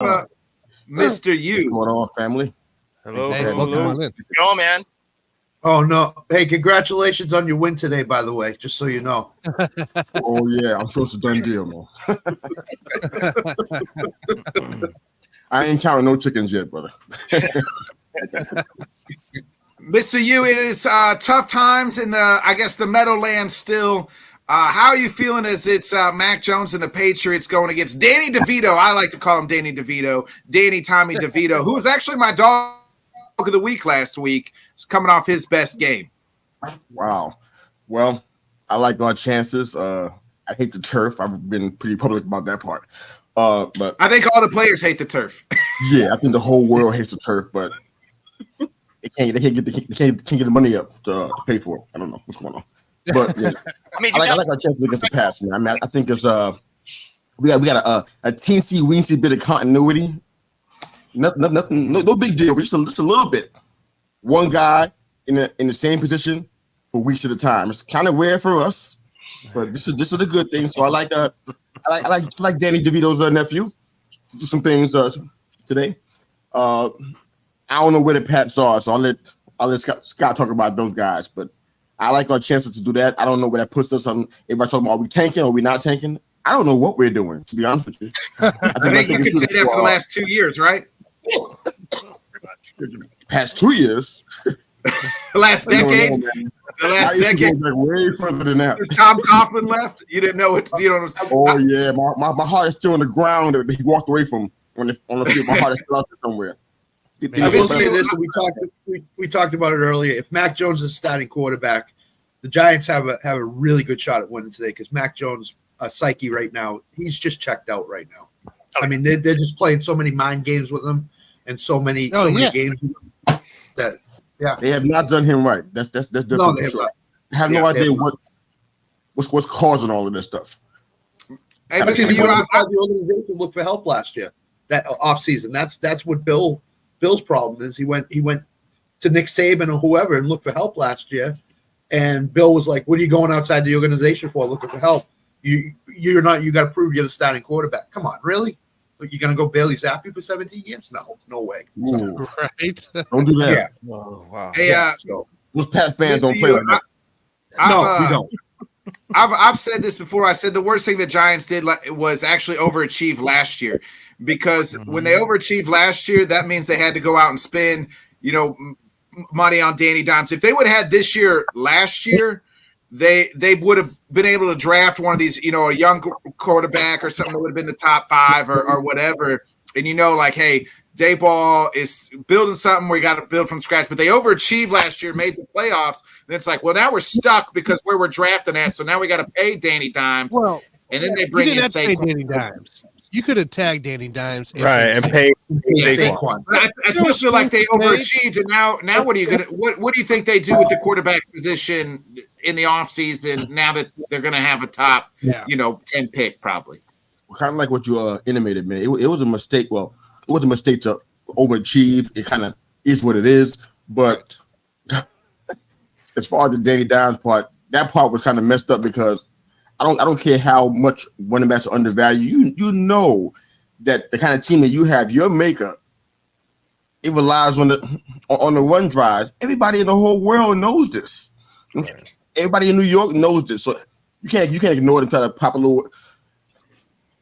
Mr. What's U. going on, family? Hello, Hey, hello, welcome hello. on in. Yo, man. Oh no! Hey, congratulations on your win today, by the way. Just so you know. Oh yeah, I'm sure it's a done deal, man. I ain't counting no chickens yet, brother. Mr. U, it is tough times in the Meadowlands still. How are you feeling as it's Mac Jones and the Patriots going against Danny DeVito? I like to call him Danny DeVito. Tommy DeVito, who was actually my dog of the week last week, is coming off his best game. Wow. Well, I like our chances. I hate the turf. I've been pretty public about that part. But I think all the players hate the turf. yeah, I think the whole world hates the turf, but they can't get the money up to pay for it. I don't know what's going on. But yeah, I like our chances against the pass, man. I mean, I think it's we got a teensy weensy bit of continuity. Nothing, no big deal, but just a little bit. One guy in the same position for weeks at a time. It's kind of rare for us, but this is a good thing. So I like Danny DeVito's nephew. Do some things today. I don't know where the Pats are, so I'll let Scott talk about those guys. But I like our chances to do that. I don't know where that puts us on. Everybody talking about, are we tanking or are we not tanking? I don't know what we're doing, to be honest with you. I think you could say that for the last 2 years, right? Past 2 years. Last decade. The last decade. Like way further than that. Tom Coughlin left. You didn't know it. You know. Oh yeah, my heart is still on the ground that he walked away from on the field. My heart is still out there somewhere. I will say this: we talked about it earlier. If Mac Jones is starting quarterback, the Giants have a really good shot at winning today because Mac Jones' psyche right now, he's just checked out right now. I mean, they're just playing so many mind games with him and so many games with him that they have not done him right. That's different. No, they have not. I have no idea what's causing all of this stuff. Hey, because he went outside the organization to look for help last year, that off season. That's what Bill's problem is. He went to Nick Saban or whoever and looked for help last year, and Bill was like, "What are you going outside the organization for? Looking for help? You're not. You got to prove you're the starting quarterback. Come on, really? You're gonna go Bailey Zappi for 17 games? No way. So, Right? Don't do that. Yeah. Oh, wow. Hey, Those Pat fans don't play like that. No, we don't. I've said this before. I said the worst thing the Giants did was actually overachieve last year, because when they overachieved last year, that means they had to go out and spend, money on Danny Dimes. If they would have had this year last year, they would have been able to draft one of these, a young quarterback or something that would have been the top 5 or whatever. And hey, Dayball is building something where you got to build from scratch. But they overachieved last year, made the playoffs. And it's like, well, now we're stuck because where we're drafting at. So now we got to pay Danny Dimes. Well, and then they bring in Saquon. Danny Dimes. You could have tagged Danny Dimes, And pay Saquon. I still feel like they overachieved, and now what are you gonna? What do you think they do with the quarterback position in the offseason now that they're gonna have a top, 10 pick probably? Kind of like what you intimated, man. It was a mistake. Well, it was a mistake to overachieve. It kind of is what it is. But as far as the Danny Dimes part, that part was kind of messed up because I don't care how much running backs are undervalued. You know that the kind of team that you have, your makeup, it relies on the run drives. Everybody in the whole world knows this. Right. Everybody in New York knows this. So you can't ignore it and try to pop a little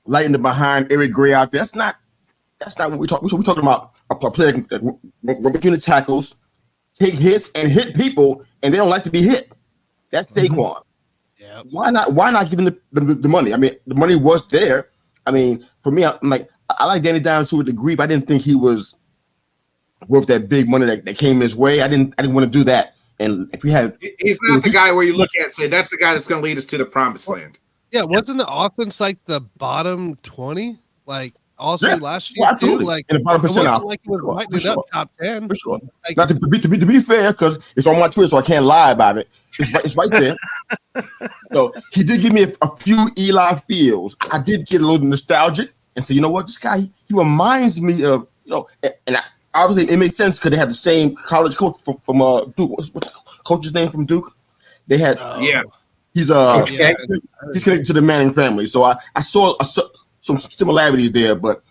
light in the behind Eric Gray out there. That's not what we talk. We're talking about a player that run between the tackles, take hits and hit people, and they don't like to be hit. That's Saquon. Yeah. Why not give him the money? I mean, the money was there. I mean, for me, I'm like, I like Danny Dimes to a degree, but I didn't think he was worth that big money that came his way. I didn't want to do that. And if we had, he's not the guy where you look at and say that's the guy that's going to lead us to the promised land. Yeah, wasn't the offense like the bottom 20? Like also last year, well, absolutely. Too? Like in the bottom percentile. Like it was lighting up top 10 for sure. Like, not to be fair, because it's on my Twitter, so I can't lie about it. It's right there. So he did give me a few Eli Fields. I did get a little nostalgic and say, you know what, this guy he reminds me of, and obviously it makes sense because they have the same college coach from Duke. What's the coach's name from Duke? They had He's connected to the Manning family, so I saw some similarities there. But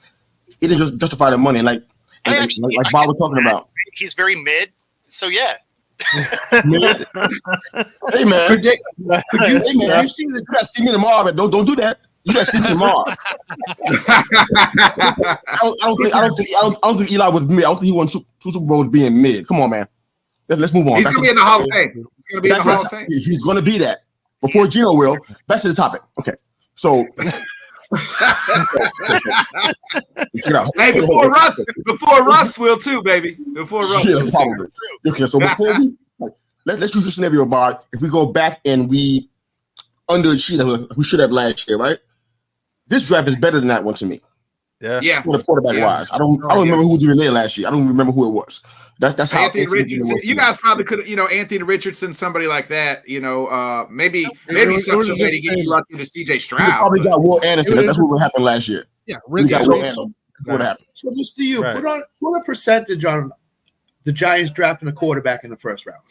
He didn't just justify the money, like Bob was talking about. He's very mid, so yeah. Mid. Hey man, could you see the you see me tomorrow? But don't do that. You got to see me tomorrow. I don't think Eli was mid. I don't think he won two Super Bowls being mid. Come on, man. Let's move on. He's going to be in the Hall of Fame. He's going to be in the Hall of Fame. He's going to be that before Geno will. Back to the topic. Okay, so. Hey, before Russ will too, baby. Before Russ, yeah, probably. Okay, so before let's use this scenario, Bob. If we go back and we underachieved, we should have last year, right? This draft is better than that one to me. Yeah. For the quarterback wise, I don't remember who was even there last year. I don't remember who it was. That's how Anthony Richardson. You guys probably could, Anthony Richardson, somebody like that. Maybe such a way to get you lucky to CJ Stroud. We probably got Will Anderson. That's what happened last year. Yeah, we got Will Anderson. What happened? So, Mr. U, put a percentage on the Giants drafting a quarterback in the first round.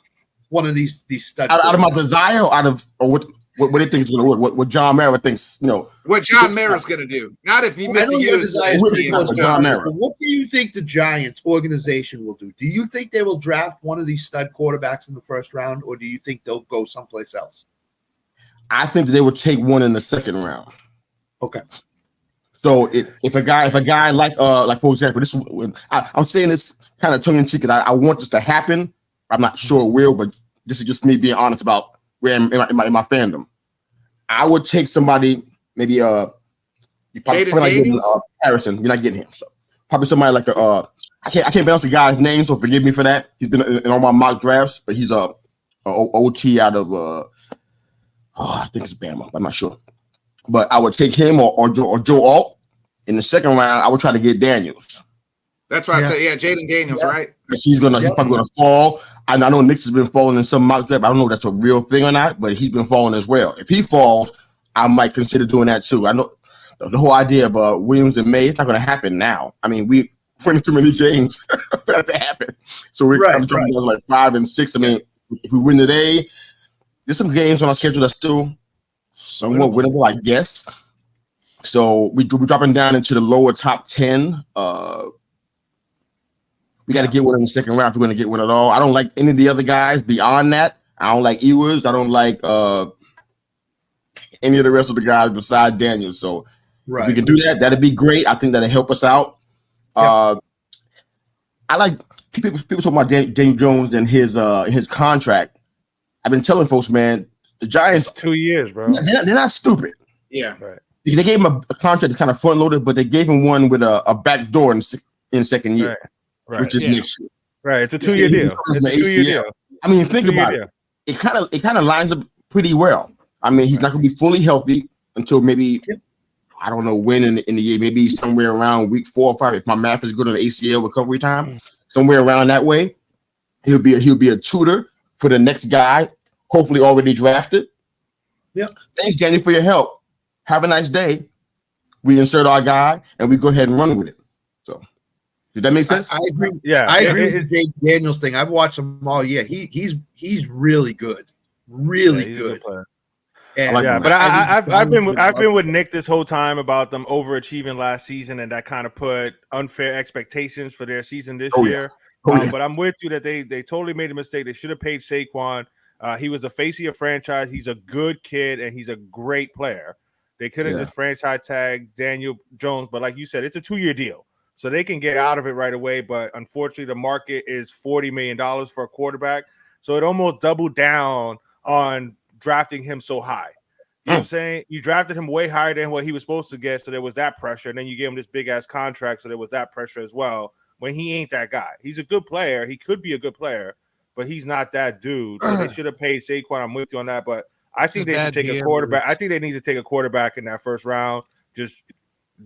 One of these studs. Out of my desire, or what they think is going to work? What John Mara thinks, What John Mara's going to do? Not if he misses What do you think the Giants organization will do? Do you think they will draft one of these stud quarterbacks in the first round, or do you think they'll go someplace else? I think that they would take one in the second round. Okay. So if a guy like for example, I'm saying this kind of tongue in cheek, and I want this to happen. I'm not sure it will, but this is just me being honest about where I'm in my fandom. I would take somebody, maybe you probably not getting Harrison. You're not getting him. So probably somebody like I can't pronounce the guy's name, so forgive me for that. He's been in all my mock drafts, but he's a OT out of I think it's Bama. I'm not sure. But I would take him or Joe Alt. In the second round, I would try to get Daniels. That's why I said, Jaden Daniels, right? He's probably gonna fall. I know Knicks has been falling in some mock draft. I don't know if that's a real thing or not, but he's been falling as well. If he falls, I might consider doing that too. I know the whole idea of Williams and May, it's not going to happen now. I mean, we winning too many games for that to happen. So we're talking like 5 and 6. I mean, if we win today, there's some games on our schedule that's still somewhat winnable, I guess. So we're dropping down into the lower top 10. We got to get one in the second round if we're going to get one at all. I don't like any of the other guys beyond that. I don't like Ewers. I don't like any of the rest of the guys besides Daniel. So if we can do that, that'd be great. I think that'll help us out. I like people talking about Daniel Jones and his contract. I've been telling folks, man, the Giants 2 years, bro. They're not stupid. Yeah, right. They gave him a contract that's kind of front loaded, but they gave him one with a back door in second year. Right. Which is next year. Right. It's a 2-year deal. It's a 2-year deal. I mean, think about it. It kind of lines up pretty well. I mean, he's not going to be fully healthy until maybe I don't know when in the year, maybe somewhere around week 4 or 5. If my math is good on the ACL recovery time, somewhere around that way, he'll be a tutor for the next guy, hopefully already drafted. Yeah. Thanks, Danny, for your help. Have a nice day. We insert our guy and we go ahead and run with it. So. Did that make sense? I agree. Yeah, I agree with the Jake Daniels thing. I've watched him all year. He's really good, really good. And but I've been with Nick this whole time about them overachieving last season, and that kind of put unfair expectations for their season this year. But I'm with you that they totally made a mistake. They should have paid Saquon. He was the face of your franchise. He's a good kid and he's a great player. They couldn't just franchise tag Daniel Jones, but like you said, it's a 2-year deal. So they can get out of it right away, but unfortunately, the market is $40 million for a quarterback. So it almost doubled down on drafting him so high. You know what I'm saying? You drafted him way higher than what he was supposed to get, so there was that pressure. And then you gave him this big-ass contract, so there was that pressure as well, when he ain't that guy. He's a good player. He could be a good player, but he's not that dude. So they should have paid Saquon. I'm with you on that, but I think they should take a quarterback. I think they need to take a quarterback in that first round. Just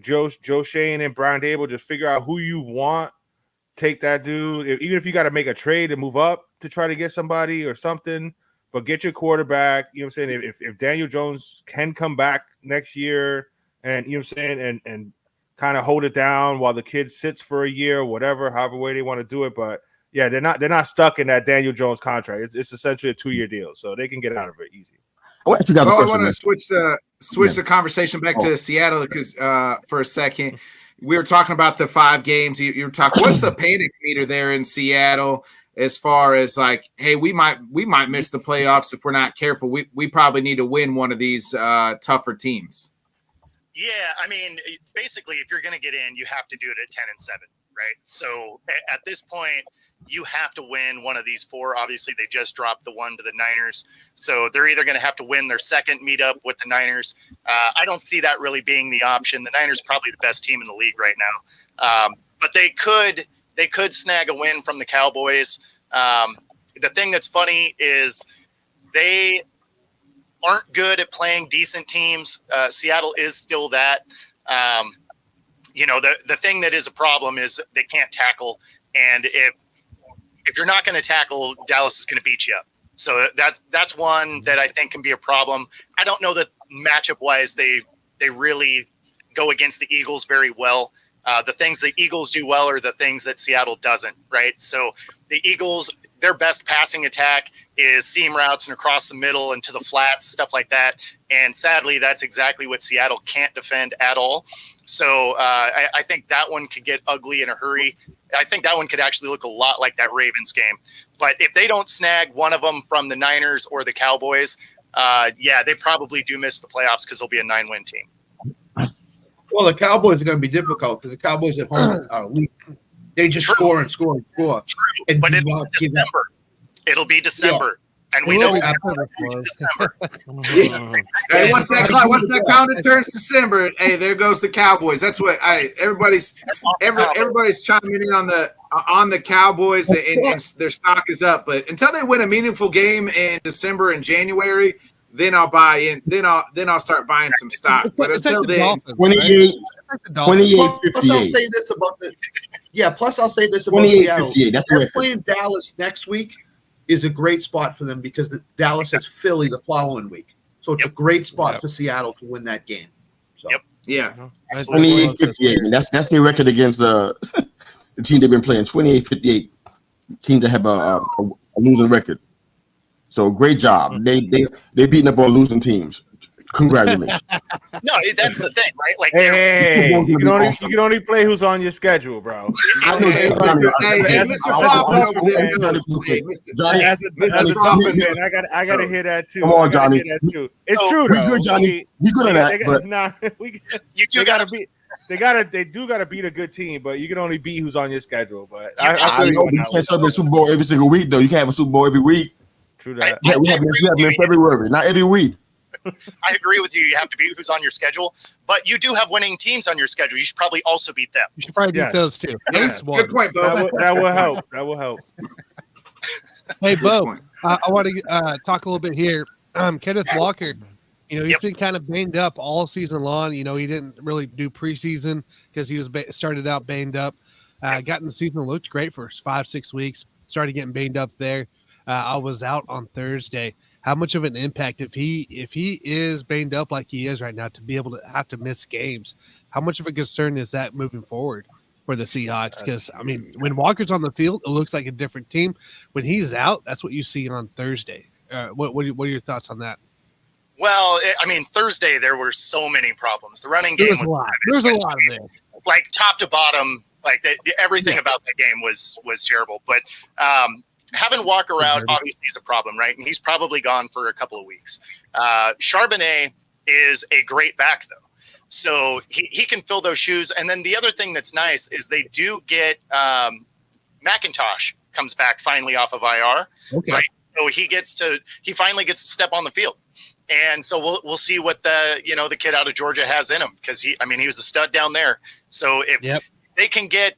Joe Shane and Brian Dable, just figure out who you want. Take that dude. Even if you got to make a trade and move up to try to get somebody or something, but get your quarterback. You know what I'm saying? If Daniel Jones can come back next year and you know what I'm saying, and kind of hold it down while the kid sits for a year, whatever, however way they want to do it. But yeah, they're not stuck in that Daniel Jones contract. It's essentially a 2-year deal, so they can get out of it easy. I want to switch the conversation back to Seattle because for a second, we were talking about the 5 games. You were talking. What's the panic meter there in Seattle as far as like, hey, we might miss the playoffs if we're not careful. We probably need to win one of these tougher teams. Yeah, I mean, basically, if you're going to get in, you have to do it at 10-7, right? So at this point, you have to win one of these 4. Obviously, they just dropped the one to the Niners, so they're either going to have to win their second meetup with the Niners. I don't see that really being the option. The Niners are probably the best team in the league right now, but they could snag a win from the Cowboys. The thing that's funny is they aren't good at playing decent teams. Seattle is still that. The thing that is a problem is they can't tackle, and if you're not going to tackle, Dallas is going to beat you up. So that's one that I think can be a problem. I don't know that matchup-wise they really go against the Eagles very well. The things the Eagles do well are the things that Seattle doesn't, right? So the Eagles, their best passing attack is seam routes and across the middle and to the flats, stuff like that. And sadly, that's exactly what Seattle can't defend at all. So I think that one could get ugly in a hurry. I think that one could actually look a lot like that Ravens game. But if they don't snag one of them from the Niners or the Cowboys, they probably do miss the playoffs because they'll be a 9-win team. Well, the Cowboys are going to be difficult because the Cowboys at home are elite. They just score and score and score. True, and but it'll be December. It'll be December. And we know it's December. Hey, once that calendar turns December, hey, there goes the Cowboys. That's what everybody's chiming in on the Cowboys, and their stock is up. But until they win a meaningful game in December and January, then I'll buy in. Then I'll start buying some stock. But until then, 28, 58. Plus, I'll say this about Seattle. They're playing Dallas next week is a great spot for them because Dallas has Philly the following week. So it's a great spot for Seattle to win that game. So. Yep. Yeah. 28-58. That's their record against the team they've been playing. 28-58. Team that have a losing record. So great job. They beating up on losing teams. Congratulations. No, that's the thing, right? Like, hey, you can only play who's on your schedule, bro. As a Dolphin man, I gotta hear that too. Come on, Johnny. It's true, though. Good, Johnny. We good on that, but they do gotta beat a good team, but you can only beat who's on your schedule. But I know you can't celebrate Super Bowl every single week, though. You can't have a Super Bowl every week. True that. Yeah, we have them in February, not every week. I agree with you. You have to beat who's on your schedule, but you do have winning teams on your schedule. You should probably also beat them. You should probably beat those too. Good point, Bo. That will help. That will help. Hey, Bo, I want to talk a little bit here. Kenneth Walker, he's been kind of banged up all season long. He didn't really do preseason because he was started out banged up. Got in the season, looked great for 5-6 weeks. Started getting banged up there. I was out on Thursday. How much of an impact if he is banged up like he is right now to be able to have to miss games? How much of a concern is that moving forward for the Seahawks? Because when Walker's on the field, it looks like a different team. When he's out, that's what you see on Thursday. What are your thoughts on that? Well, Thursday there were so many problems. The running game was a lot. There's a lot of there, like top to bottom. Like everything about the game was terrible. But having Walker out obviously is a problem, right? And he's probably gone for a couple of weeks. Charbonnet is a great back, though. So he can fill those shoes. And then the other thing that's nice is they do get McIntosh comes back finally off of IR. Okay. Right? So he finally gets to step on the field. And so we'll see what the kid out of Georgia has in him, because he was a stud down there. So if they can get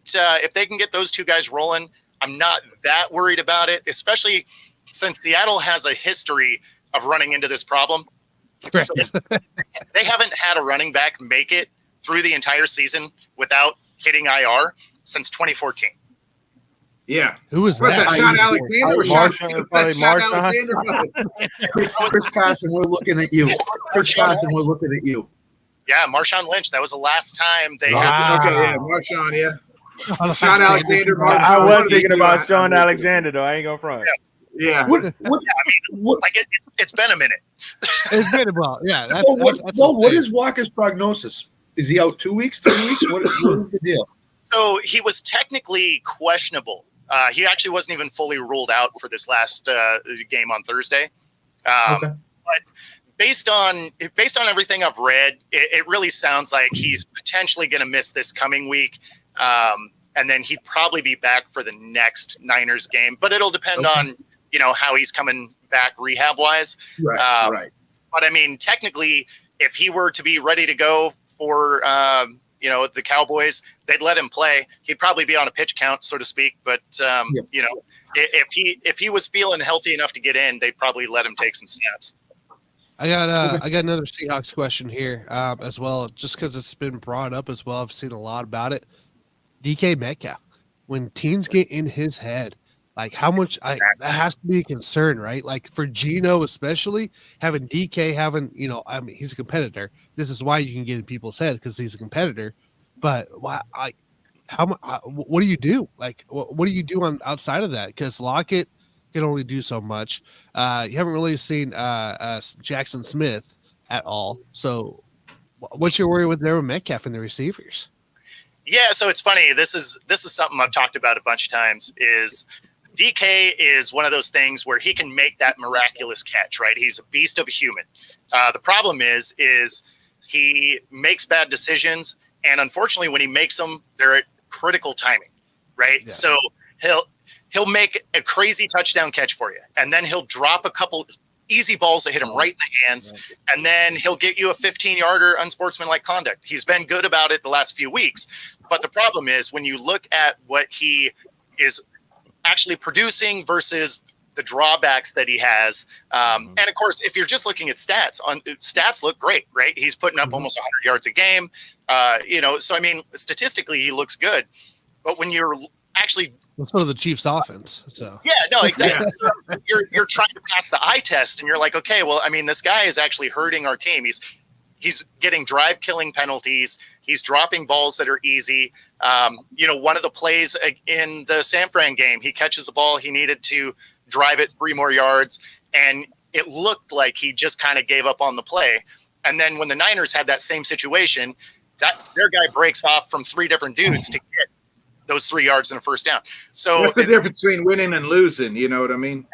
those two guys rolling, I'm not that worried about it, especially since Seattle has a history of running into this problem. Right. So they haven't had a running back make it through the entire season without hitting IR since 2014. Yeah. Who was that? Sean Alexander? Sean Alexander? Chris Carson, we're looking at you. Chris Carson, we're looking at you. Yeah, Marshawn Lynch. That was the last time they had. Okay, yeah, Marshawn, yeah. Sean Alexander. I was thinking about Sean Alexander, though. I ain't going front. Yeah. It's been a minute. It's been a while. Yeah. What is Walker's prognosis? Is he out 2 weeks, 3 weeks? What is the deal? So he was technically questionable. He actually wasn't even fully ruled out for this last game on Thursday. But based on everything I've read, it really sounds like he's potentially going to miss this coming week. And then he'd probably be back for the next Niners game. But it'll depend on, how he's coming back rehab wise. Right. But I mean, technically, if he were to be ready to go for, the Cowboys, they'd let him play. He'd probably be on a pitch count, so to speak. But, if he was feeling healthy enough to get in, they'd probably let him take some snaps. I got another Seahawks question here as well, just because it's been brought up as well. I've seen a lot about it. DK Metcalf, when teams get in his head, like how much that has to be a concern, right? Like for Geno, especially having DK he's a competitor. This is why you can get in people's head because he's a competitor. But what do you do? Like, what do you do on outside of that? Because Lockett can only do so much. You haven't really seen Jackson Smith at all. So, what's your worry with Metcalf and the receivers? Yeah, so it's funny. This is something I've talked about a bunch of times. Is DK is one of those things where he can make that miraculous catch, right? He's a beast of a human. The problem is he makes bad decisions, and unfortunately, when he makes them, they're at critical timing, right? Yeah. So he'll make a crazy touchdown catch for you, and then he'll drop a couple easy balls that hit him right in the hands, and then he'll get you a 15-yarder unsportsmanlike conduct. He's been good about it the last few weeks, but the problem is when you look at what he is actually producing versus the drawbacks that he has, and of course, if you're just looking at stats look great, right? He's putting up almost 100 yards a game, so I mean, statistically, he looks good, but when you're actually sort of the Chiefs' offense. So yeah, no, exactly. So you're trying to pass the eye test, and you're like, okay, well, I mean, this guy is actually hurting our team. He's getting drive killing penalties. He's dropping balls that are easy. One of the plays in the San Fran game, he catches the ball. He needed to drive it 3 more yards, and it looked like he just kind of gave up on the play. And then when the Niners had that same situation, their guy breaks off from 3 different dudes to get those 3 yards and a first down. So that's the difference between winning and losing. You know what I mean?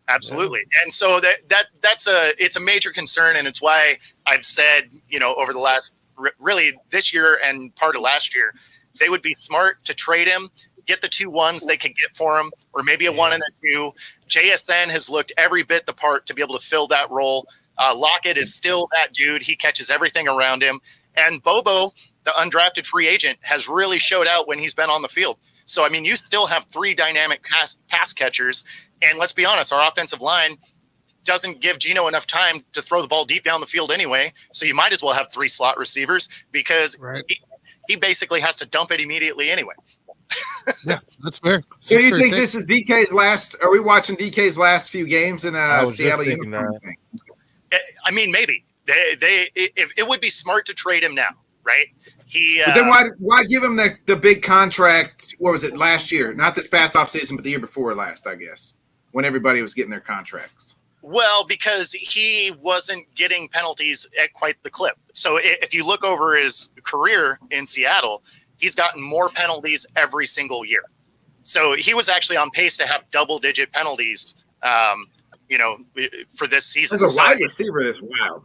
Absolutely. Yeah. And so it's a major concern. And it's why I've said, over the last really this year and part of last year, they would be smart to trade him, get the 2 ones they could get for him, or maybe a 1 and a 2. JSN has looked every bit the part to be able to fill that role. Lockett is still that dude. He catches everything around him. And Bobo, the undrafted free agent, has really showed out when he's been on the field. So, I mean, you still have 3 dynamic pass catchers. And let's be honest, our offensive line doesn't give Geno enough time to throw the ball deep down the field anyway. So you might as well have 3 slot receivers because he basically has to dump it immediately anyway. Yeah, that's fair. So you think this is DK's last? Are we watching DK's last few games in Seattle uniform? I mean, maybe it would be smart to trade him now, right? But then why give him the big contract? What was it last year? Not this past off season, but the year before last, I guess, when everybody was getting their contracts. Well, because he wasn't getting penalties at quite the clip. So if you look over his career in Seattle, he's gotten more penalties every single year. So he was actually on pace to have double-digit penalties, for this season. As a wide receiver, that's wild.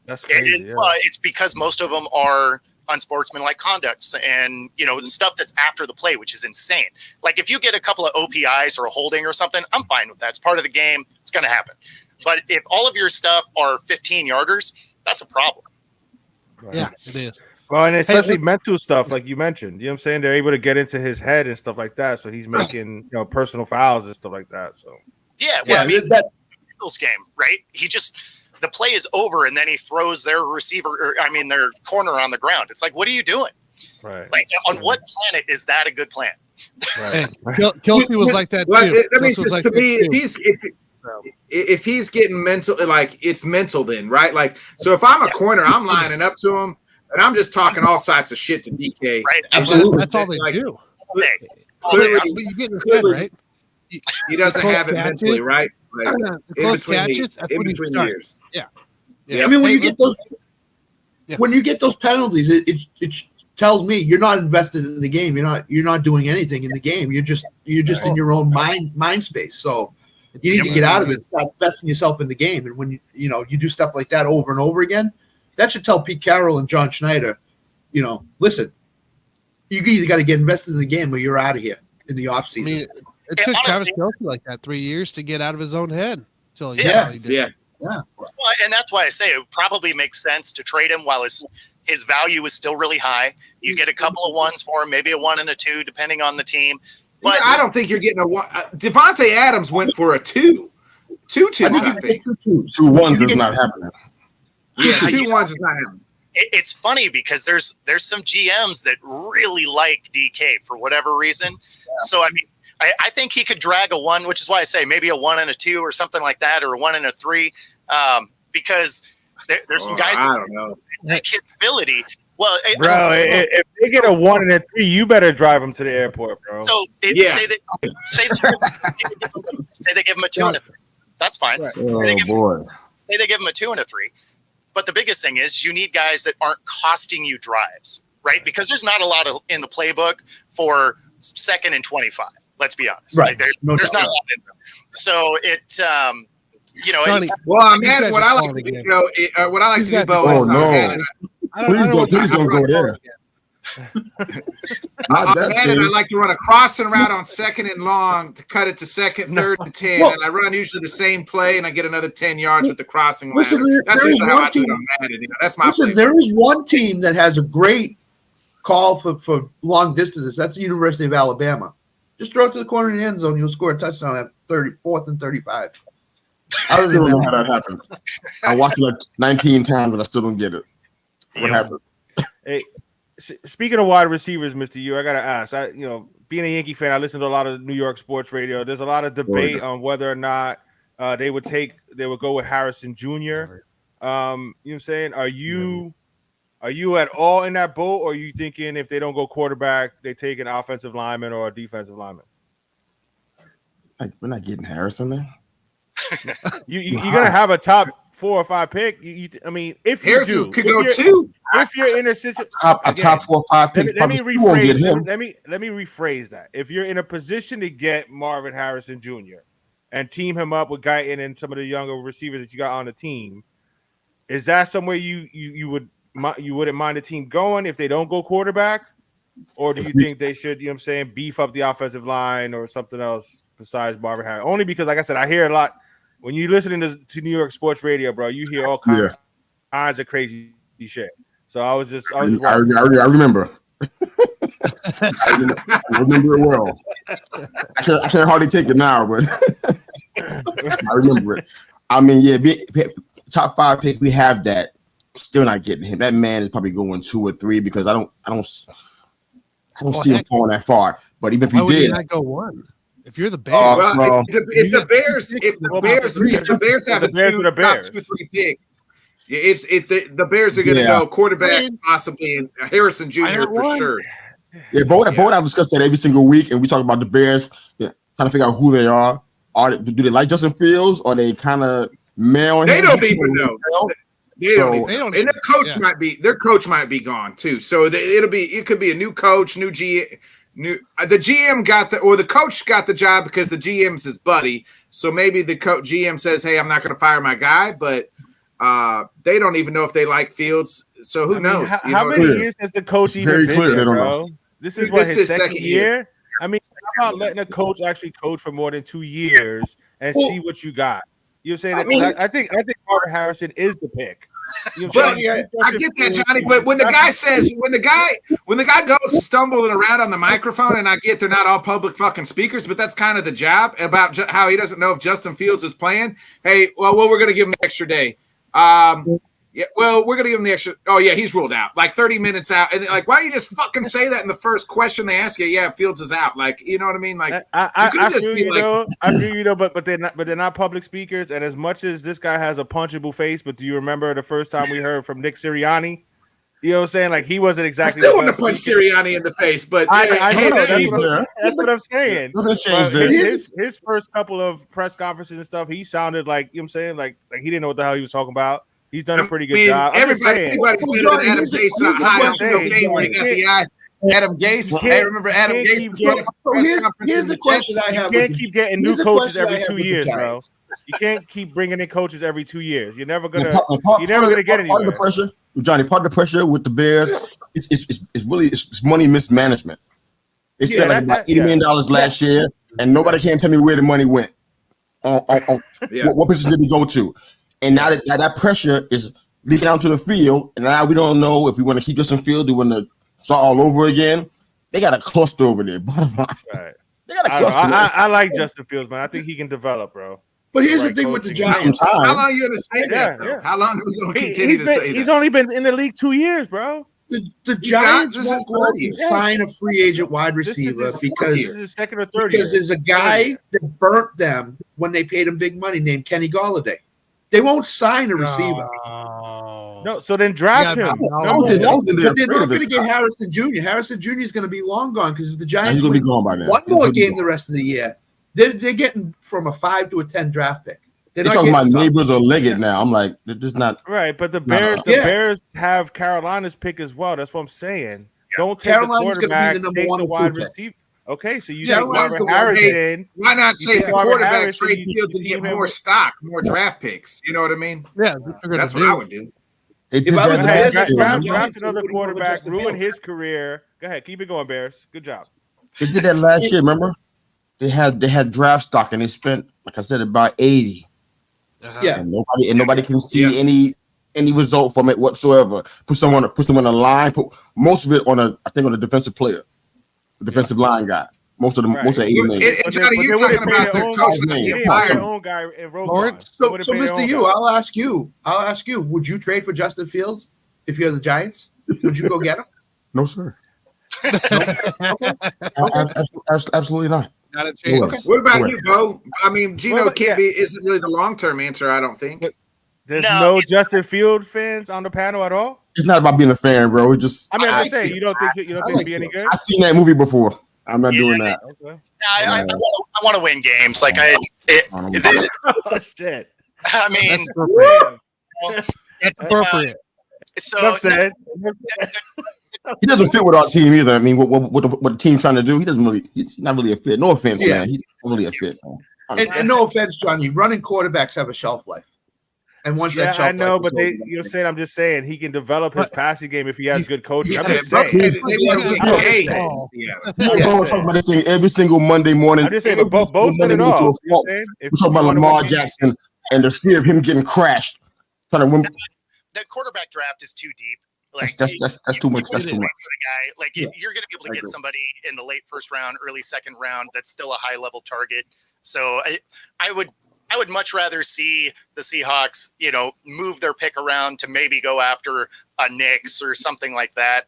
That's crazy. It's because most of them are unsportsmanlike conducts and stuff that's after the play, which is insane. Like if you get a couple of OPIs or a holding or something, I'm fine with that. It's part of the game. It's going to happen. But if all of your stuff are 15-yarders, that's a problem. Right. Yeah, it is. Well, and especially mental stuff, like you mentioned. You know what I'm saying? They're able to get into his head and stuff like that. So he's making personal fouls and stuff like that. So I mean that Eagles game, right? The play is over, and then he throws their their corner on the ground. It's like, what are you doing? Right. Like, on what planet is that a good plan? Right. Kelsey was like that too. I mean, to me, if he's getting mental, like it's mental, then right? Like, so if I'm a corner, I'm lining up to him, and I'm just talking all types of shit to DK. Right. Absolutely. That's all they do. Clearly, you get in head, right? He doesn't have it mentally, right? Like, close catches. In between years. Yeah. I mean, when you get those, when you get those penalties, it tells me you're not invested in the game. You're not doing anything in the game. You're just in your own mind space. So you need to get out of it. Stop investing yourself in the game. And when you do stuff like that over and over again, that should tell Pete Carroll and John Schneider, listen, you either got to get invested in the game or you're out of here in the offseason. I mean, it took Travis Kelce like that 3 years to get out of his own head. Until he did. Yeah. Well, and that's why I say it probably makes sense to trade him while his value is still really high. You get a couple of ones for him, maybe a 1 and a 2, depending on the team. But I don't think you're getting a 1. Devontae Adams went for a 2. 2 2s. I think 2 1s is not happening. Yeah, 2 1s is not happening. It's funny because there's some GMs that really like DK for whatever reason. Yeah. So I mean, I think he could drag a 1, which is why I say maybe a 1 and a 2 or something like that, or a 1 and a 3, because there's some guys I don't know that capability. Well, bro, if they get a 1 and a 3, you better drive them to the airport, bro. So say they give him a 2 and a 3. That's fine. Right. Oh, say they give him a 2 and a 3. But the biggest thing is you need guys that aren't costing you drives, right? Because there's not a lot in the playbook for 2nd and 25. Let's be honest. Right. Like there's not a lot in them. So it, Johnny, what I like to do, Bo, is please don't go there. I like to run a crossing route on 2nd and long to cut it to 2nd, 3rd, and 10, and I run usually the same play, and I get another 10 yards with the crossing route. That's usually how I do it on Madden. That's my play. There is one team that has a great call for long distances. That's the University of Alabama. Just throw it to the corner of the end zone. You'll score a touchdown at 4th and 35. I don't even know how that happened. I watched it like 19 times, but I still don't get it. What happened? Hey, speaking of wide receivers, Mr. U, I gotta ask. Being a Yankee fan, I listen to a lot of New York sports radio. There's a lot of debate on whether or not they would go with Harrison Jr. You know what I'm saying? Are you at all in that boat, or are you thinking if they don't go quarterback, they take an offensive lineman or a defensive lineman? We're not getting Harrison, man. You're gonna have a top 4 or 5 pick. I mean, if you Harrison could go 2. If you're in a situation, a top 4 or 5 pick, let me rephrase that. If you're in a position to get Marvin Harrison Jr. and team him up with Guyton and some of the younger receivers that you got on the team, is that somewhere you wouldn't mind the team going if they don't go quarterback, or do you think they should, beef up the offensive line or something else besides Marvin Harrison? Only because, like I said, I hear a lot when you're listening to New York sports radio, bro. You hear all kinds of crazy shit. So I was just I remember. I remember it well. I can't hardly take it now, but I remember it. I mean, top 5 pick, we have that. Still not getting him. That man is probably going 2 or 3 because I don't see him falling that far. But even if he did, not go 1. If you're the Bears, if the Bears have a 2-3 picks, the Bears are going to go quarterback possibly and Harrison Jr. for sure. Yeah, Bo and I discuss that every single week, and we talk about the Bears, trying to figure out who they are. Do they like Justin Fields, or they kind of male? They don't even know. And their coach might be gone too. So it could be a new coach, new GM. The GM the coach got the job because the GM's his buddy. So maybe the GM says, "Hey, I'm not going to fire my guy," but they don't even know if they like Fields. So who knows? How many years has the coach even been there, bro? This is his second year. I mean, how about letting a coach actually coach for more than 2 years and see what you got? You know what I'm saying? I think Marvin Harrison is the pick. I get that, Johnny. But when the guy goes stumbling around on the microphone, and I get they're not all public fucking speakers, but that's kind of the job about how he doesn't know if Justin Fields is playing. Hey, well, we're going to give him an extra day. We're going to give him the extra. Oh yeah, he's ruled out. Like 30 minutes out, and like, why don't you just fucking say that in the first question they ask you? Yeah, Fields is out. Like, you know what I mean? Like, I feel you though, but they're not public speakers. And as much as this guy has a punchable face, but do you remember the first time we heard from Nick Sirianni? You know what I'm saying? Like, he wasn't exactly. I still want to punch Sirianni in the face, but I know that's what I'm saying. His first couple of press conferences and stuff, he sounded like, you know what I'm saying, like he didn't know what the hell he was talking about. He's done a pretty good job. Everybody's better than Adam Gase high on cocaine when he got the eye. Adam Gase. I remember Adam Gase. Here's the question I have. You can't keep getting new coaches every 2 years, bro. You can't keep bringing in coaches every 2 years. You're never gonna get anywhere. Part of the pressure, Johnny. Part of the pressure with the Bears, it's really money mismanagement. They spent like about $80 million last year, and nobody can tell me where the money went. What position did we go to? And now that pressure is leaking out to the field, and now we don't know if we want to keep Justin Fields, do we want to start all over again. They got a cluster over there. Right. They got a cluster. I like Justin Fields, man. I think he can develop, bro. But here's the thing with the Giants. How long are you going to say that? Yeah. How long are we going to continue to say that? He's only been in the league 2 years, bro. The Giants won't go out and sign a free agent wide receiver because this is his second or third year. Because there's a guy that burnt them when they paid him big money named Kenny Golladay. They won't sign a receiver. No, so then draft him. They're not going to get Harrison Jr. Harrison Jr. is going to be long gone because if the Giants win one more game the rest of the year, they're getting from a 5 to a 10 draft pick. They're talking about Neighbors or Leggett now. I'm like, they're just not right. But the Bears have Carolina's pick as well. That's what I'm saying. Don't take Carolina's the quarterback, be the take the wide receiver. Okay, so you take Marvin Harrison. Why not take the quarterback, trade Fields, and get more stock, more draft picks? You know what I mean? Yeah, that's what I would do. Draft another quarterback, ruin his career. Go ahead, keep it going, Bears. Good job. They did that last year. Remember, they had draft stock and they spent, like I said, about 80. Yeah, and nobody can see any result from it whatsoever. Put someone on a line. Put most of it on a defensive player, the defensive line guy. Most of the 80 million. Johnny, you're talking about their coach their own guy in Lawrence. So Mr. U, I'll ask you, would you trade for Justin Fields if you're the Giants? Would you go get him? No, sir. Absolutely not. Not a chance. Okay. What about you, Bo? I mean, Geno isn't really the long-term answer, I don't think. There's no Justin Field fans on the panel at all? It's not about being a fan, bro. I'm just saying, you don't think he'd be any good? I've seen that movie before. I'm not doing that. Okay. I want to win games. Like oh shit. I mean, that's appropriate. So said. He doesn't fit with our team either. I mean, what the team's trying to do, he's not really a fit. No offense, man. He's not really a fit. And no offense, Johnny. Running quarterbacks have a shelf life. And once that shelf I know, life but I'm just saying he can develop his passing game if he has good coaching. I'm just saying. We're talking about this thing every single Monday morning. I'm just saying, but both did it all. We're talking about Lamar Jackson and the fear of him getting crashed. Trying to win. The quarterback draft is too deep. Like that's too much. That's too much. Like you're going to be able to get somebody in the late first round, early second round that's still a high level target. So I would much rather see the Seahawks, move their pick around to maybe go after a Knicks or something like that,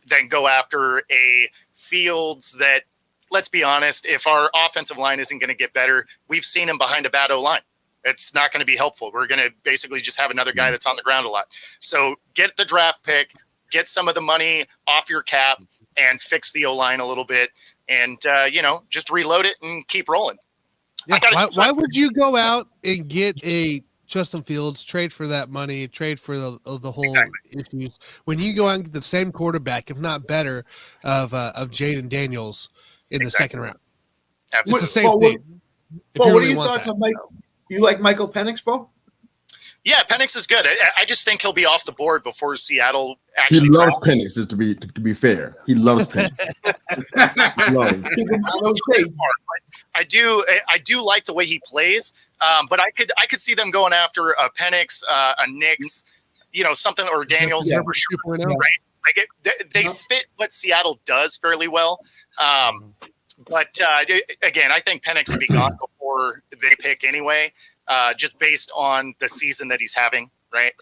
than go after a Fields that, let's be honest, if our offensive line isn't going to get better, we've seen him behind a bad O-line. It's not going to be helpful. We're going to basically just have another guy that's on the ground a lot. So get the draft pick, get some of the money off your cap, and fix the O-line a little bit, and just reload it and keep rolling. Yeah, why would you go out and get a Justin Fields, trade for that money, trade for the whole issues, when you go out and get the same quarterback, if not better, of Jaden Daniels in the second round? Absolutely. It's the same thing. Well, what are your thoughts on Mike? You like Michael Penix, Bo? Yeah, Penix is good. I just think he'll be off the board before Seattle actually. He loves Penix, to be fair. He loves Penix. I do like the way he plays, but I could see them going after a Penix, a Knicks, something, or Daniels, right? Like they fit what Seattle does fairly well. But again, I think Penix will be gone before they pick anyway, just based on the season that he's having, right?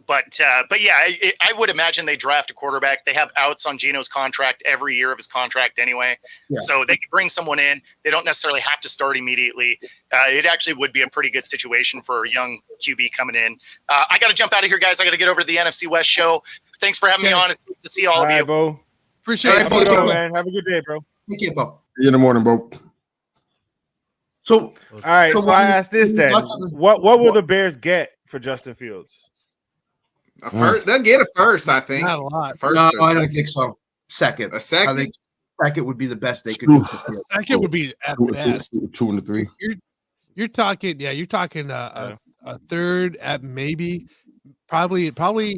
But yeah, I would imagine they draft a quarterback. They have outs on Geno's contract every year of his contract anyway. Yeah. So they could bring someone in. They don't necessarily have to start immediately. It actually would be a pretty good situation for a young QB coming in. I got to jump out of here, guys. I got to get over to the NFC West show. Thanks for having me on. It's good to see all of you. Bo. Appreciate it, man. Have a good day, bro. Thank you, Bo. See you in the morning, Bo. So, all right. So I asked this then: what will the Bears get for Justin Fields? A first, they'll get a first, I think. Not a lot. First, No, I don't think so. Second. A second? I think second would be the best they could do. Second would be at best. 2 and 3. You're talking a third at maybe. Probably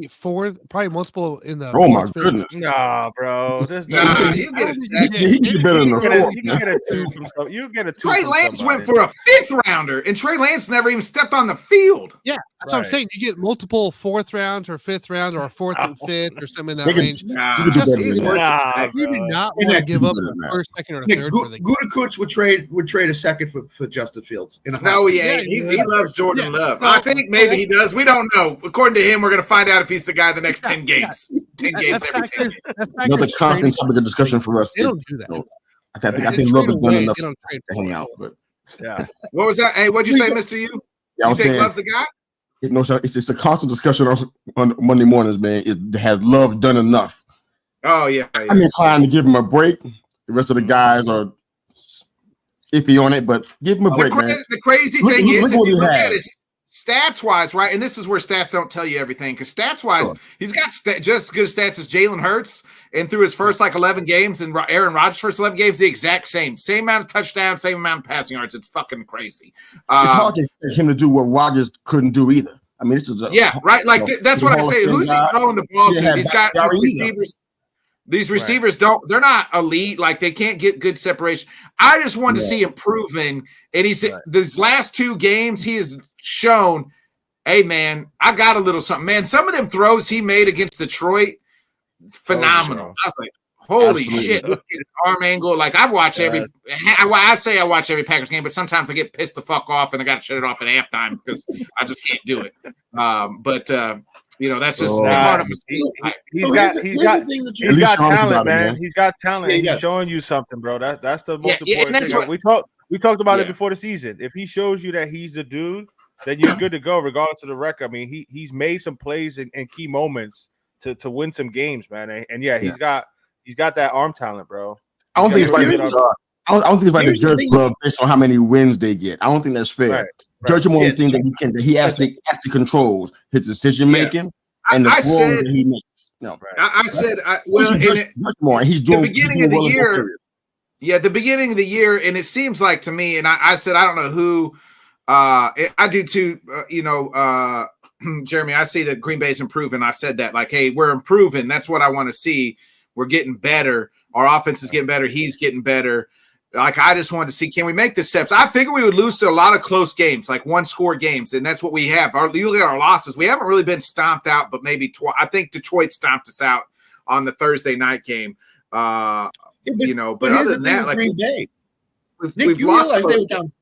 fourth, probably multiple in the. Oh my goodness! Nah, bro. Nah, you get a second. He get better than the fourth. You get a 2 from some. You get a 2. Trey Lance went for a 5th rounder, and Trey Lance never even stepped on the field. Yeah, that's what I'm saying. You get multiple 4th rounds or 5th round or a 4th and 5th or something in that range. You do not want to give up a first, second, or third for the. Gutekunst would trade a second for Justin Fields. No, he ain't. He loves Jordan Love. I think maybe he does. We don't know. According to him, we're going to find out if he's the guy the next 10 games. 10 games every 10 games. Another constant topic of discussion for us. They don't do that. I think Love has done enough to hang out. But yeah. What was that? Hey, what'd you say, Mr. U? Yeah, you think Love's the guy? It's just a constant discussion on Monday mornings, man. Has Love done enough? Oh, yeah. I'm inclined to give him a break. The rest of the guys are iffy on it, but give him a break, man. The crazy thing is, if you look at his stats wise, right? And this is where stats don't tell you everything, because stats wise, he's got just as good stats as Jalen Hurts, and through his first 11 games and Aaron Rodgers' first 11 games, the exact same amount of touchdowns, same amount of passing yards. It's fucking crazy. It's hard to expect him to do what Rodgers couldn't do either. I mean, this is right. Like that's what I say. Who's he throwing the ball to? He's got receivers. These receivers they're not elite. Like they can't get good separation. I just wanted to see him proving. And these last 2 games, he has shown, hey man, I got a little something. Man, some of them throws he made against Detroit, phenomenal. I was like, holy shit, this kid's arm angle. Like I've watched I watch every Packers game, but sometimes I get pissed the fuck off and I gotta shut it off at halftime because I just can't do it. That's just part of my He's got talent, man. He's got talent. He's showing you something, bro. That's the most important thing. We talked about it before the season. If he shows you that he's the dude, then you're good to go, regardless of the record. I mean, he's made some plays in key moments to win some games, man. And he's got that arm talent, bro. I don't think it's like the judge club based on how many wins they get. I don't think that's fair. Right. Judge him on the thing that he actually controls his decision making and the throws that he makes. No, I said, he's doing the beginning of the year. Yeah, the beginning of the year, and it seems like to me, and I said I don't know who. I do too. Jeremy, I see that Green Bay's improving. I said that, like, hey, we're improving. That's what I want to see. We're getting better. Our offense is getting better. He's getting better. Like, I just wanted to see, can we make the steps? I figured we would lose to a lot of close games, like 1-score games, and that's what we have. You look at our losses. We haven't really been stomped out, but maybe I think Detroit stomped us out on the Thursday night game. But other than that, like Green Bay, we've lost. They were down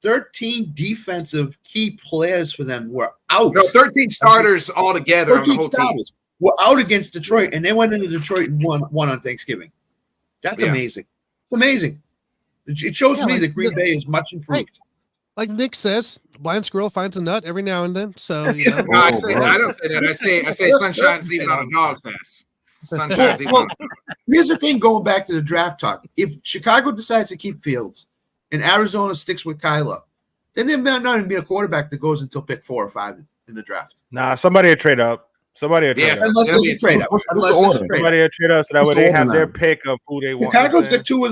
13 defensive key players for them were out. No, 13 starters altogether on the whole team were out against Detroit, and they went into Detroit and won on Thanksgiving. That's amazing. It's amazing. It shows me that Green Bay is much improved. Like Nick says, blind squirrel finds a nut every now and then. So I don't say that. I say sunshine's even on a dog's ass. Sunshine's even on a dog. Here's the thing, going back to the draft talk. If Chicago decides to keep Fields and Arizona sticks with Kyler, then there may not even be a quarterback that goes until pick 4 or 5 in the draft. Nah, somebody will trade up. Somebody will trade up. Unless there's a trade up. Somebody will trade up so that way they have their pick of who they want. Chicago's got two of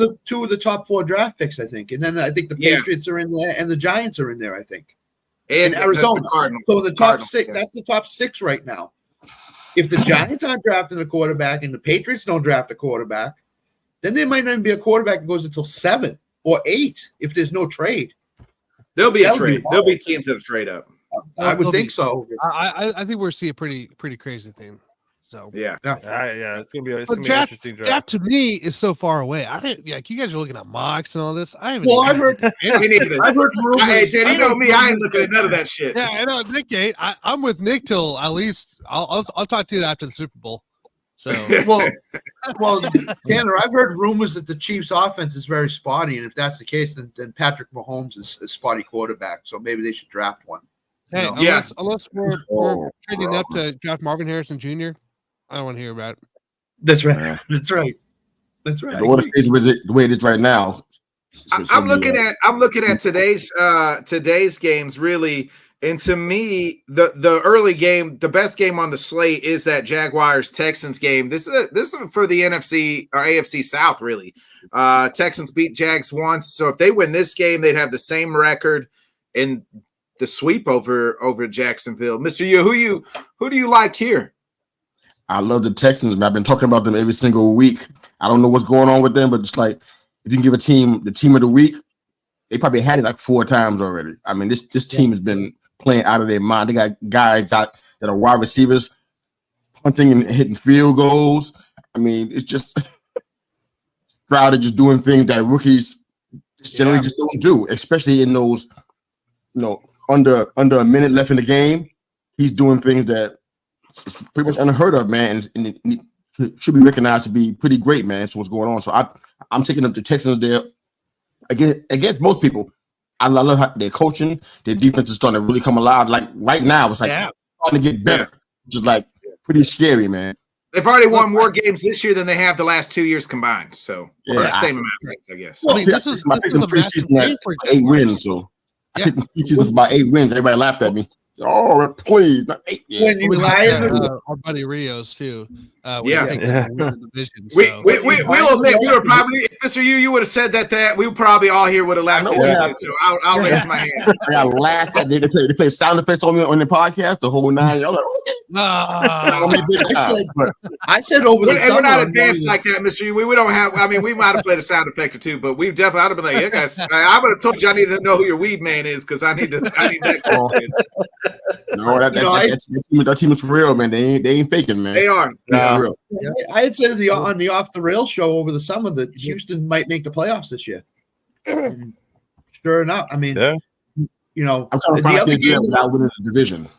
the top 4 draft picks, I think. And then I think the Patriots are in there and the Giants are in there, I think. And Arizona. So the top 6, that's the top 6 right now. If the Giants aren't drafting a quarterback and the Patriots don't draft a quarterback, then there might not even be a quarterback that goes until 7 or 8 if there's no trade. There'll be a trade. There'll be teams that trade up. I would think so. I think we're seeing a pretty crazy thing. So yeah, it's gonna be an interesting draft. That to me is so far away. You guys are looking at mocks and all this. I've heard rumors. Hey, Ted, you know me. I ain't looking at none of that shit. Yeah, I know, Nick. I'm with Nick till at least I'll talk to you after the Super Bowl. So well, Tanner, I've heard rumors that the Chiefs' offense is very spotty, and if that's the case, then Patrick Mahomes is a spotty quarterback. So maybe they should draft one. Hey, unless we're trading up to draft Marvin Harrison Jr., I don't want to hear about it. That's right. That's right. The order stays the way it is right now. I'm looking at today's games really, And to me, the early game, the best game on the slate is that Jaguars-Texans game. This is for the NFC or AFC South, really. Texans beat Jags once, so if they win this game, they'd have the same record in the sweep over Jacksonville. Mr. Yu, who do you like here? I love the Texans, man. I've been talking about them every single week. I don't know what's going on with them, but just like if you can give a team the team of the week, they probably had it like 4 times already. I mean, this team has been playing out of their mind. They got guys out that are wide receivers punting and hitting field goals. I mean, it's just Stroud just doing things that rookies generally just don't do, especially in those, under a minute left in the game. He's doing things that it's pretty much unheard of, man, and it should be recognized to be pretty great, man. So what's going on? So I'm taking up the Texans there against most people. I love how they're coaching. Their defense is starting to really come alive. Like right now, it's like starting to get better. Just like pretty scary, man. They've already won more games this year than they have the last 2 years combined. So the same amount of games, I guess. I mean, this is my preseason at 8 wins. So I picked the preseason about 8 wins. Everybody laughed at me. Oh, please. Not 8. Yeah. When you our buddy Rios too. We Yeah. the division, We'll admit we were probably, if Mr. You would have said that we probably all here would have laughed at you. So I'll raise my hand. I laughed at they play sound effects on me on the podcast the whole 9. I'm like, I said over the summer. We're not advanced like that, Mr. You. We don't have. I mean, we might have played a sound effect or two, but we've definitely. I'd have been like, yeah, guys. I would have told you I need to know who your weed man is because I need that. No, that team is for real, man. They ain't faking, man. They are. Real. I had said on the Off the Rails show over the summer that Houston might make the playoffs this year. Sure enough, I mean, I'm trying to find the other game without winning the division.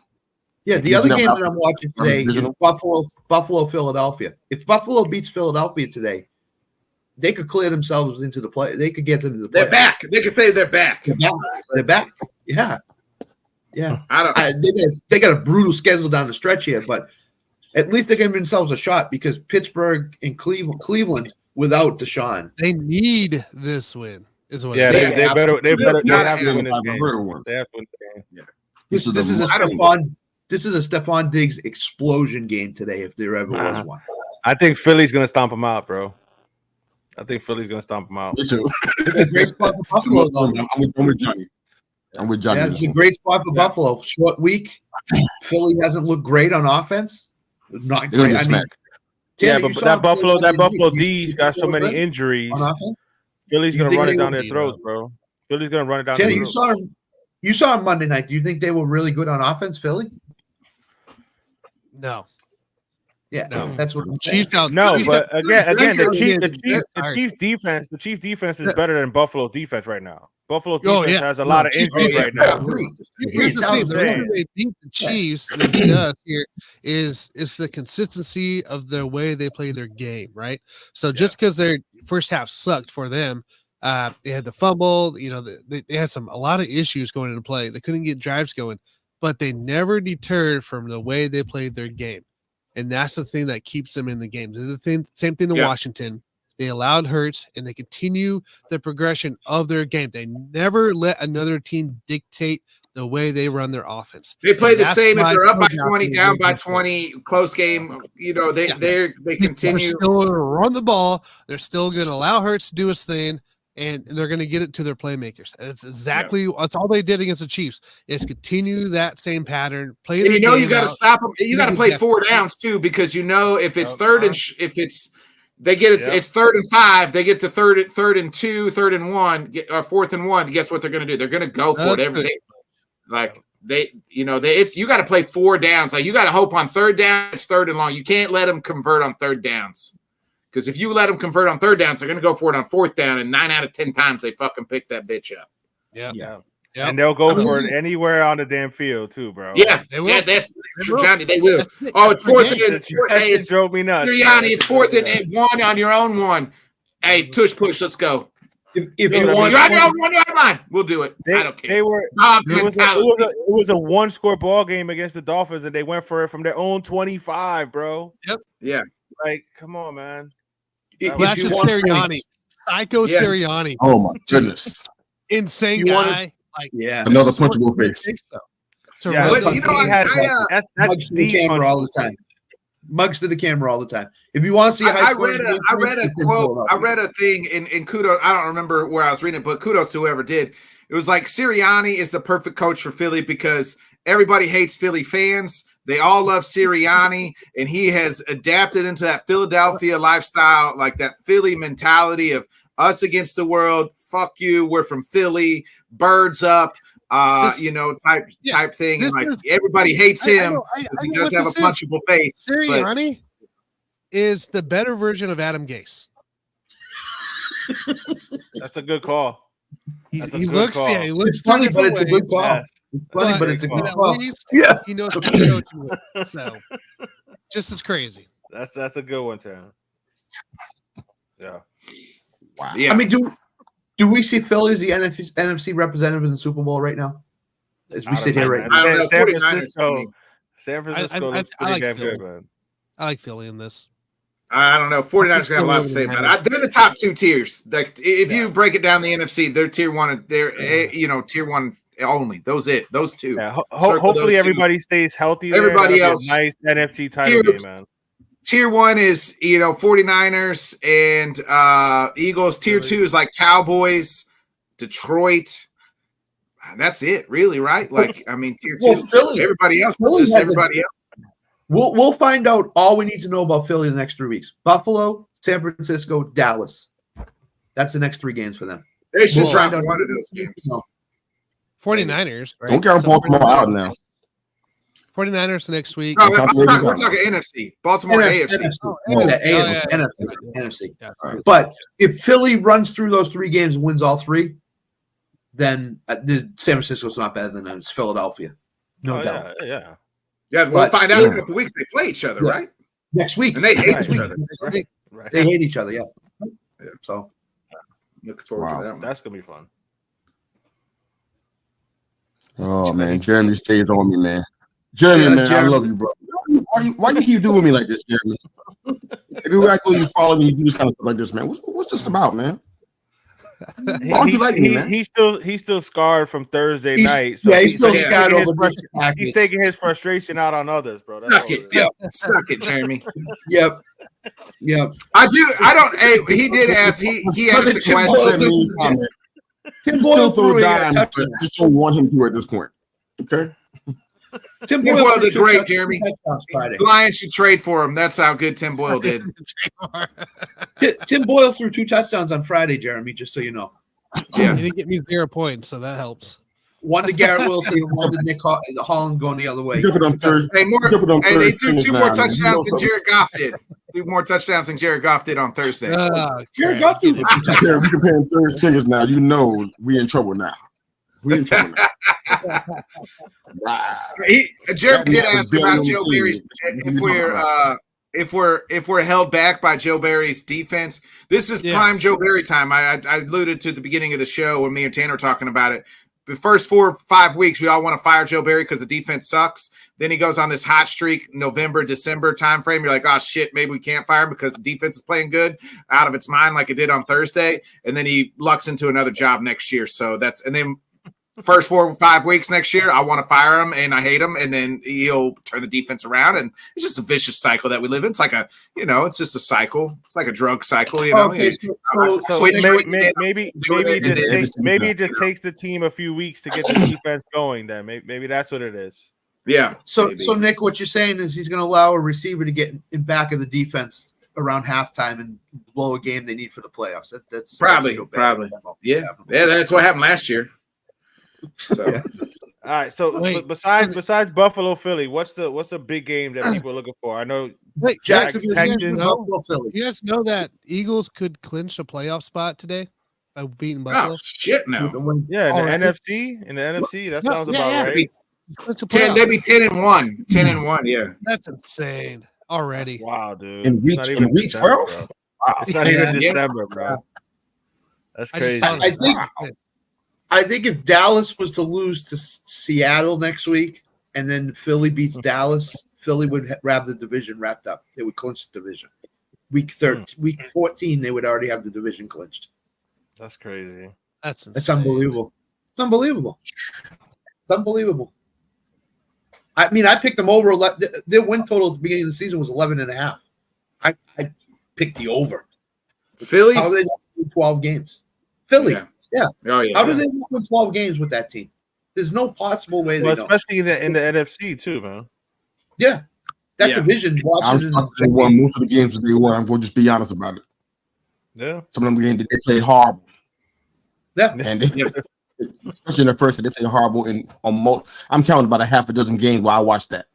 Yeah, the other game that I'm watching today is Buffalo, Philadelphia. If Buffalo beats Philadelphia today, they could clear themselves into the play. They could get them to the playoffs. They're back. They could say they're back. They're back. Yeah. They got a brutal schedule down the stretch here, but at least they're giving themselves a shot because Pittsburgh and Cleveland without Deshaun. They need this win. Is what they have to win this game. They have to win the game. Yeah. This is a Stephon Diggs explosion game today, if there ever was one. I think Philly's gonna stomp him out, bro. I think Philly's gonna stomp him out. Me too. It's a great spot for Buffalo. I'm with Johnny. Yeah, it's a great spot for Buffalo. Short week. Philly hasn't looked great on offense. Not great. I mean, but that Buffalo D's got so many injuries. Philly's gonna run it down their throats, bro. Philly's gonna run it down their throats. You saw him Monday night. Do you think they were really good on offense, Philly? No. Yeah, no. That's what I'm Chiefs saying. But again, the Chiefs defense is better than Buffalo's defense right now. Buffalo defense has a lot of injuries right now. Here's the thing: the reason they beat the Chiefs, they beat us here, is the consistency of the way they play their game, right? So just because their first half sucked for them, they had the fumble, they had a lot of issues going into play. They couldn't get drives going, but they never deterred from the way they played their game, and that's the thing that keeps them in the game. Same thing to Washington. They allowed Hurts, and they continue the progression of their game. They never let another team dictate the way they run their offense. They play the same if they're up by 20, down by 20, close game. They continue. They're still going to run the ball. They're still going to allow Hurts to do his thing, and they're going to get it to their playmakers. That's exactly that's all they did against the Chiefs is continue that same pattern. Play. And you got to stop them. You got to play 4 downs too, because if it's third and if it's they get it. Yep. It's 3rd and 5. They get to 3rd and 2, 3rd and 1, or 4th and 1. Guess what they're going to do? They're going to go for it every day. You got to play 4 downs. Like you got to hope on 3rd down. It's 3rd and long. You can't let them convert on 3rd downs because if you let them convert on 3rd downs, they're going to go for it on 4th down. And 9 out of 10 times they fucking pick that bitch up. Yeah. And they'll go for it anywhere on the damn field too, bro. Yeah, they will. That's Johnny. They will. Oh, it's 4th and it drove me nuts. Sirianni, it's 4th and 1 on your own 1. Hey, tush push, let's go. If you want, you're on your own 1 yard line. We'll do it. I don't care. It was a 1-score ball game against the Dolphins, and they went for it from their own 25, bro. Yep. Yeah. Like, come on, man. That's just Sirianni. Psycho Sirianni. Oh my goodness. Insane guy. Another punchable face. Yeah, but you know, that's Mugs to the camera all the time. Mugs to the camera all the time. If you want to see, I read a quote. I read a thing in kudos. I don't remember where I was reading it, but kudos to whoever did. It was like Sirianni is the perfect coach for Philly because everybody hates Philly fans. They all love Sirianni, and he has adapted into that Philadelphia lifestyle, like that Philly mentality of us against the world. Fuck you. We're from Philly. Birds up. Type thing. And like everybody hates him because he does have a punchable face. Sirianni is the better version of Adam Gase. That's a good call. He looks funny, but it's a good call. Yes. It's funny, but it's a good at call. least Yeah, he knows what to coach you with. So just as crazy. That's a good one, Tam. Yeah. Wow. Yeah. I mean, do we see Philly as the NFC representative in the Super Bowl right now? As we sit here right now. I don't know. San Francisco looks pretty damn good, man. I like Philly in this. I don't know. 49ers gonna have a lot to say about it. They're the top two tiers. Like if you break it down the NFC, they're tier one. They're tier one only. Those two. Yeah. Hopefully everybody stays healthy. Everybody else, nice NFC title game, man. Tier one is 49ers and Eagles. Tier two is like Cowboys, Detroit. That's it, really, right? Like I mean, tier two. Philly. Everybody else Philly is just everybody else. We'll find out all we need to know about Philly in the next 3 weeks. Buffalo, San Francisco, Dallas. That's the next 3 games for them. They should try out one of those games. 49ers. Right? Don't count Baltimore out now. 49ers next week. No, we're talking NFC. Baltimore AFC. NFC. Yeah. But if Philly runs through those 3 games and wins all 3, then San Francisco's not better than them. It's Philadelphia. No doubt. Yeah, we'll find out in a couple weeks. They play each other, right? Next week. And they hate each other. Right. They hate each other, yeah. So looking forward to that one. That's gonna be fun. Oh man, Jeremy stays on me, man. Jeremy, I love you, bro. Why you keep doing me like this, Jeremy? Everywhere I go, you follow me, you do this kind of stuff like this, man. What's this about, man? He's still scarred from Thursday night. So he's still scarred over. He's taking his frustration out on others, bro. Suck it, Jeremy. Yep. I don't. Hey, he did ask. He asked a question. Tim Boyle threw a dime, but just don't want him to at this point. Okay. Tim Boyle did great, Jeremy. Lions should trade for him. That's how good Tim Boyle did. Tim Boyle threw 2 touchdowns on Friday, Jeremy, just so you know. Yeah. He didn't get me 0 points, so that helps. 1 to Garrett Wilson and 1 to Nick Holland going the other way. They threw 2 more touchdowns than Jared Goff did. 2 more touchdowns than Jared Goff did on Thursday. Jared Goff did. We comparing third fingers now. You know we in trouble now. Jared did ask about Joe Barry's if we're held back by Joe Barry's defense. This is prime Joe Barry time. I alluded to at the beginning of the show when me and Tanner were talking about it. The first 4 or 5 weeks, we all want to fire Joe Barry because the defense sucks. Then he goes on this hot streak, November, December timeframe. You're like, oh shit, maybe we can't fire him because the defense is playing good out of its mind like it did on Thursday. And then he lucks into another job next year. So and then first 4 or 5 weeks next year, I want to fire him and I hate him, and then he'll turn the defense around, and it's just a vicious cycle that we live in. It's like it's just a cycle. It's like a drug cycle, Okay, maybe it just takes the team a few weeks to get the defense going. Then maybe that's what it is. Yeah. So Nick, what you're saying is he's going to allow a receiver to get in back of the defense around halftime and blow a game they need for the playoffs. That's probably. Yeah, that's what happened last year. So, all right. So, besides Buffalo, Philly, what's the big game that people are looking for? I know Jacksonville, Texans. Buffalo, Philly. You guys know that Eagles could clinch a playoff spot today by beating Buffalo? Oh shit! No. Yeah, in the NFC. That sounds about right. They'd be 10-1. 10-1. Yeah. That's insane already. Wow, dude. In week 12. Wow. It's not even December, bro. That's crazy. I think if Dallas was to lose to Seattle next week and then Philly beats Dallas, Philly would have the division wrapped up. They would clinch the division. Week 14, they would already have the division clinched. That's crazy. That's insane. That's unbelievable. It's unbelievable. It's unbelievable. I mean, I picked them over. Their win total at the beginning of the season was 11.5. I picked the over. Phillies? How did they win 12 games? Philly. Yeah. Oh, yeah. How did they win 12 games with that team? There's no possible way they especially in the NFC too, man. Yeah. That division, Washington won most of the games that they won. I'm going to just be honest about it. Yeah. Some of them games they played horrible. Yeah. And especially in the first, they played horrible I'm counting about a half a dozen games while I watched that.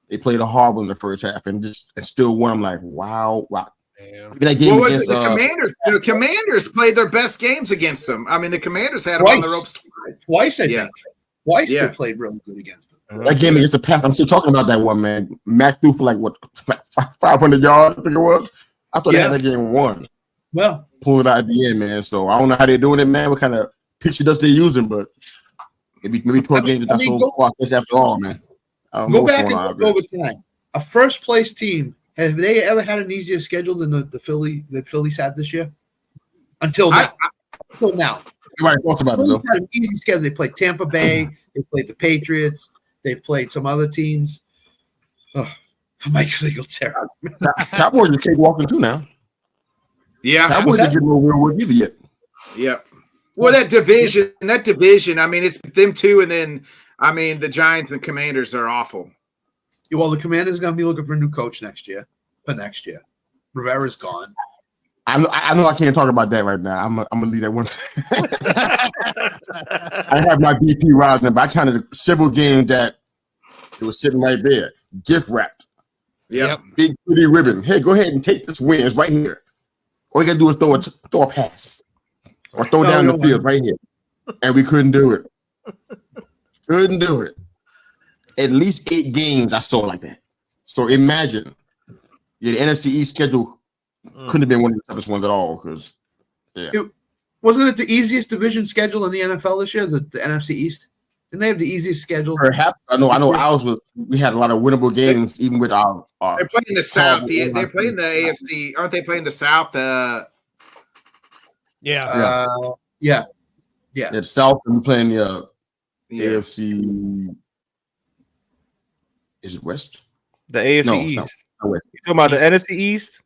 They played horrible in the first half and still won. I'm like, wow. That game what was it? The Commanders. The Commanders played their best games against them. I mean, the Commanders had them on the ropes twice. I think. Twice they played really good against them. That game against the Pats, I'm still talking about that one, man. Mac threw for like 500 yards, I think it was. I thought they had that game won. Well, pulled it out at the end, man. So I don't know how they're doing it, man. What kind of picture does they're using, but maybe 12 games that's so far after all, man. Go back and look over time. A first place team, have they ever had an easier schedule than the Phillies had this year? Until now. Until now. Everybody talks about it, though. Had an easy schedule. They played Tampa Bay. They played the Patriots. They played some other teams. Oh, for Mike Singletary. Cowboys are cakewalking too now. Yeah. Cowboys didn't get no real work either yet. Yeah. Well, that division, I mean, it's them two, and then, I mean, the Giants and Commanders are awful. Well, the Commanders are going to be looking for a new coach next year. Rivera's gone. I know I can't talk about that right now. I'm gonna leave that one. I have my BP rising, but I counted several games that it was sitting right there, gift wrapped. Yep. Big pretty ribbon. Hey, go ahead and take this win. It's right here. All you gotta do is throw a pass or throw down the field right here, and we couldn't do it. Couldn't do it. At least 8 games I saw like that. So imagine, the NFC East schedule couldn't have been one of the toughest ones at all. Because, wasn't it the easiest division schedule in the NFL this year? The NFC East, didn't they have the easiest schedule? Perhaps I know. We had a lot of winnable games, even with our. They're playing the South. They're playing the AFC. Aren't they playing the South? Yeah. The South and playing the AFC. Is it West? The AFC East. You talking about the NFC East?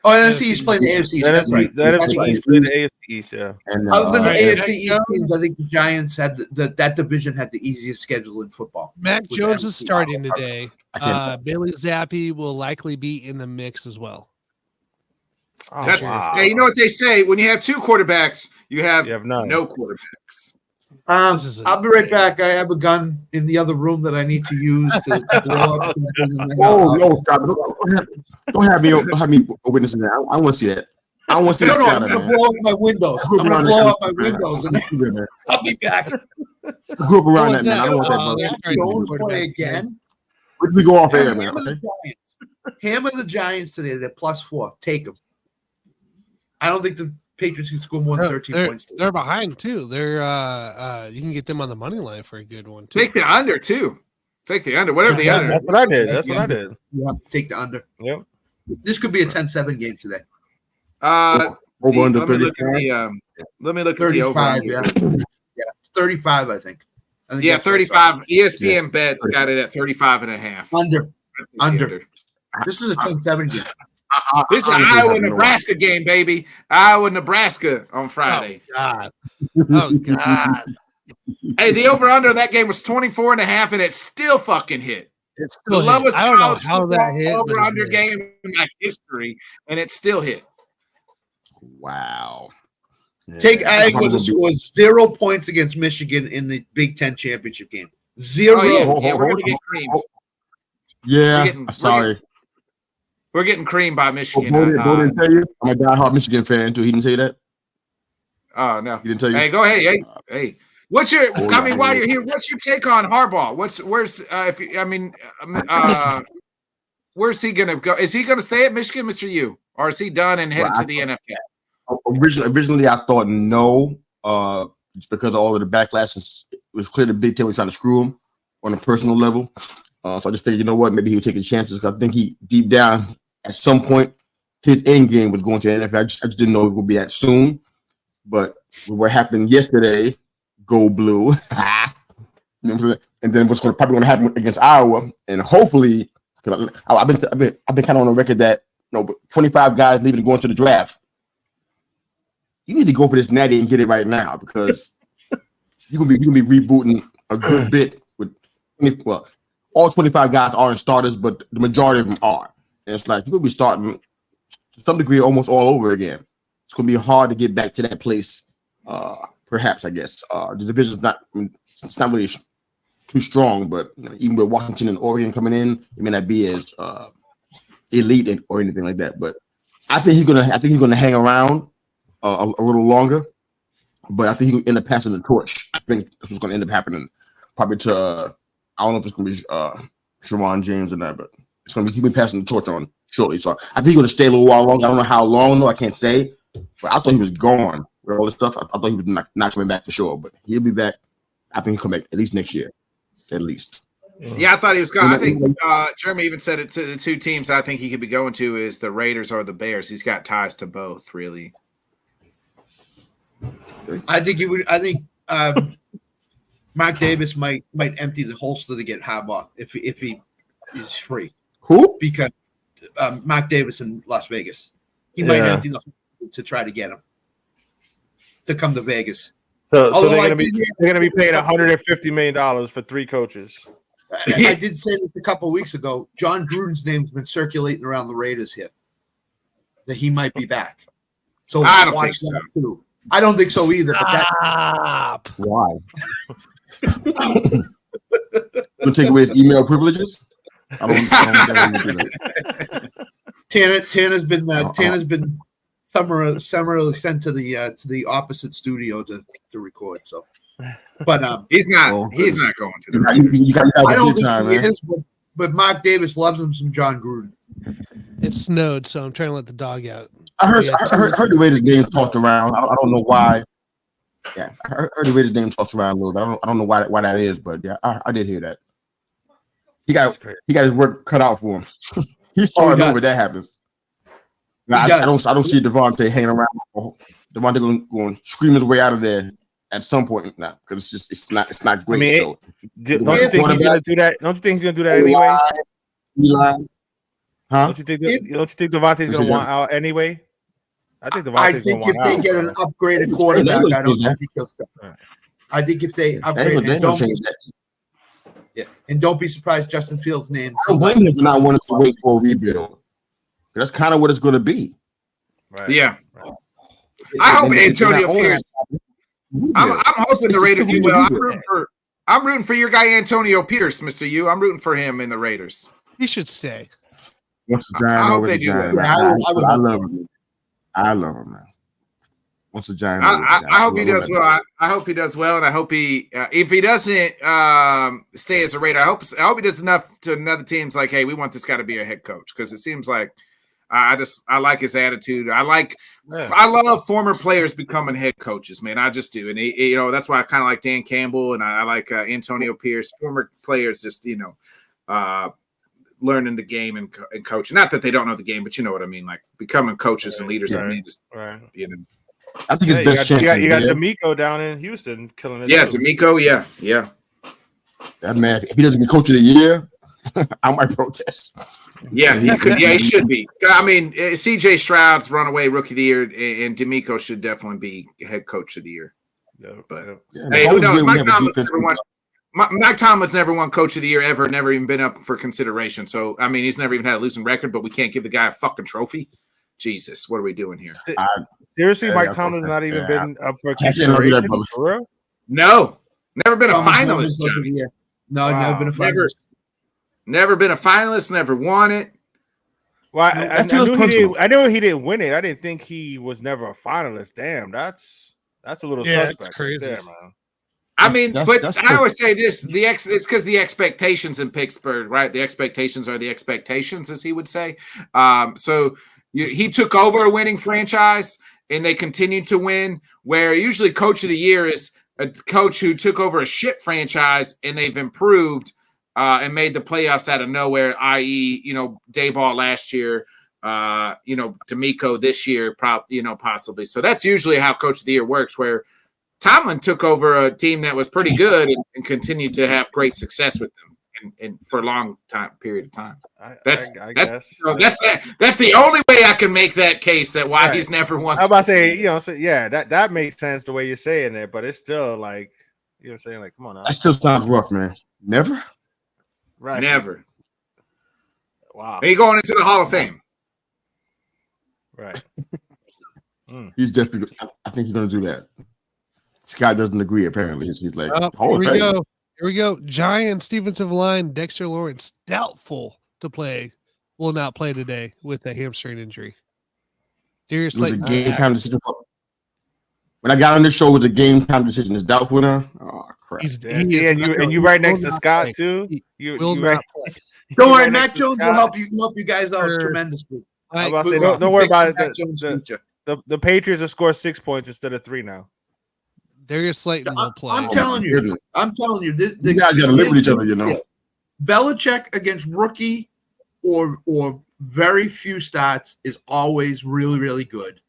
Oh, NFC East playing the AFC East. That's right. The NFC East playing the AFC East, yeah. And, other than the AFC East teams, I think the Giants had that division had the easiest schedule in football. Mac Jones is starting today. Bailey Zappi will likely be in the mix as well. Hey, you know what they say? When you have 2 quarterbacks, you have no quarterbacks. I'll be right back. I have a gun in the other room that I need to use to blow up. Oh no, stop! Don't have me witnessing that. I want to see that. I want to see that. I'm going to blow up my windows. I'm going to blow up my windows, and I'll be back. I grew up around that, man. I don't want that. Jones play again. We go off air, man. Hammer the Giants today. They're +4. Take them. I don't think the Patriots can score more than 13 points. They're behind too. They're you can get them on the money line for a good one too. Take the under too. Take the under. Whatever the under. That's what I did. Yeah, take the under. Yep. This could be a 10-7 game today. Over under 35. Let me look 35. At the over. Yeah, 35. I think 35. ESPN bets got it at 35.5. Under. This is a 10-7 game. This is an Iowa-Nebraska game, baby. Iowa-Nebraska on Friday. Oh, God. Hey, the over-under of that game was 24.5, and it still fucking hit. It's still the lowest I don't know how that hit. Over-under game in my history, and it still hit. Wow. Yeah. Take Iowa to score 0 points against Michigan in the Big Ten championship game. 0. Oh, yeah, we're going to get creamed. Yeah, sorry. We're getting creamed by Michigan. Bo didn't tell you? I'm a diehard Michigan fan too. He didn't say that. Oh no, he didn't tell you. Hey, go ahead. Hey, what's your? While you're here, what's your take on Harbaugh? Where's he gonna go? Is he gonna stay at Michigan, Mr. U, or is he done and headed to the NFL? Originally, I thought no, just because of all of the backlash. It was clear the Big Ten was trying to screw him on a personal level. So I just figured, you know what, maybe he would take his chances. Because I think he deep down at some point his end game was going to the NFL. I just didn't know it would be that soon. But what happened yesterday, go blue. And then what's probably going to happen against Iowa, and hopefully, because I've been kind of on the record that 25 guys leaving to go into the draft. You need to go for this natty and get it right now because you're gonna be rebooting a good bit with all 25 guys aren't starters, but the majority of them are. And it's like you're gonna be starting to some degree almost all over again. It's gonna be hard to get back to that place. Perhaps I guess the division's not really too strong, but even with Washington and Oregon coming in, it may not be as elite or anything like that. But I think he's gonna hang around a little longer. But I think he'll end up passing the torch. I think that's what's gonna end up happening. Probably to I don't know if it's gonna be Sharon James or that, but it's gonna be he'll be passing the torch on shortly. So I think he's gonna stay a little while longer. I don't know how long though. I can't say. But I thought he was gone with all this stuff. I thought he was not coming back for sure. But he'll be back. I think he'll come back at least next year. At least. Yeah, I thought he was gone. I think Jeremy even said it to the two teams I think he could be going to is the Raiders or the Bears. He's got ties to both, really. I think he would. I think Mark Davis might empty the holster to get Harbaugh if he is free. Who? Because Mark Davis in Las Vegas, he might empty the holster to try to get him to come to Vegas. So they're gonna be paying $150 million for 3 coaches. I did say this a couple of weeks ago. John Gruden's name's been circulating around the Raiders here that he might be back. So I don't think so. Too. I don't think so either. But why? Gonna take away his email privileges? I don't Tanner's been summarily sent to the opposite studio to record. So, but he's not going to the I don't think he is, but Mark Davis loves him some John Gruden. It snowed, so I'm trying to let the dog out. I heard the Raiders name tossed around. I don't know why. Yeah, I heard the Raiders name tossed around a little bit. I don't know why that is, but yeah, I did hear that. He got his work cut out for him. He's starting over. That happens. I don't see Devontae hanging around. Devontae going to scream his way out of there at some point now because it's not great. I mean, don't you think he's gonna do that? Don't you think he's gonna do that anyway? Eli. Huh? Don't you think Devontae's gonna want out anyway? I think Devontae's gonna want out. I think if they get an upgraded quarterback, I don't think he'll stop. I think if they upgrade and don't be surprised Justin Fields' name. I don't blame him for not wanting to wait for a rebuild. That's kind of what it's going to be. Right. Yeah. Right. I hope Antonio Pierce. I'm hoping the Raiders do well. I'm rooting for your guy Antonio Pierce, Mr. U. I'm rooting for him in the Raiders. He should stay. Once the Giant over the Giant. I love him. I love him, man. Once the Giant. I hope he does well. I hope he does well, and I hope he. If he doesn't stay as a Raider, I hope he does enough to another team's like, hey, we want this guy to be a head coach because it seems like. I like his attitude. I love former players becoming head coaches, man. I just do, and that's why I kind of like Dan Campbell and I like Antonio Pierce. Former players, just learning the game and coaching. Not that they don't know the game, but you know what I mean. Like becoming coaches and leaders. Right. I mean, I think his best chance. You got D'Amico down in Houston killing it. Yeah, D'Amico. Yeah. That man, if he doesn't get coach of the year, I might protest. Yeah, he could. Yeah, he should be. I mean, CJ Stroud's runaway rookie of the year, and D'Amico should definitely be head coach of the year. But hey, who knows? Mike Tomlin's never won coach of the year ever. Never even been up for consideration. So I mean, he's never even had a losing record. But we can't give the guy a fucking trophy. Jesus, what are we doing here? Seriously, Mike Tomlin's not even been up for consideration. For real? No, never been a finalist. No, never been a finalist. Never been a finalist, never won it. Well, I knew he didn't win it. I didn't think he was never a finalist. Damn, that's a little suspect. That's crazy, there, man. I mean, I always say this: it's because the expectations in Pittsburgh, right? The expectations are the expectations, as he would say. So he took over a winning franchise, and they continued to win. Where usually, coach of the year is a coach who took over a shit franchise, and they've improved. And made the playoffs out of nowhere, i.e., Dayball last year, D'Amico this year, possibly. So that's usually how Coach of the Year works, where Tomlin took over a team that was pretty good and continued to have great success with them and for a long period of time. That's the only way I can make that case that why he's never won. I'm about to say, that makes sense the way you're saying it, but it's still like, saying, like, come on now. That still sounds rough, man. Never? Right. Never. Wow. Are you going into the Hall of Fame? Right. He's definitely, I think he's going to do that. Scott doesn't agree, apparently. He's like, here we go. Here we go. Giants defensive line, Dexter Lawrence, doubtful to play, will not play today with a hamstring injury. It was a game time decision. When I got on this show, it was a game time decision. It's doubtful now. Oh, crap. And you right next to Scott, too? You right. Don't worry, Mac Jones will help you guys out tremendously. Don't worry about it. The Patriots have scored 6 points instead of 3 now. Darius Slayton will play. I'm telling you. You guys got to live with each other, Belichick against rookie or very few stats is always really, really good.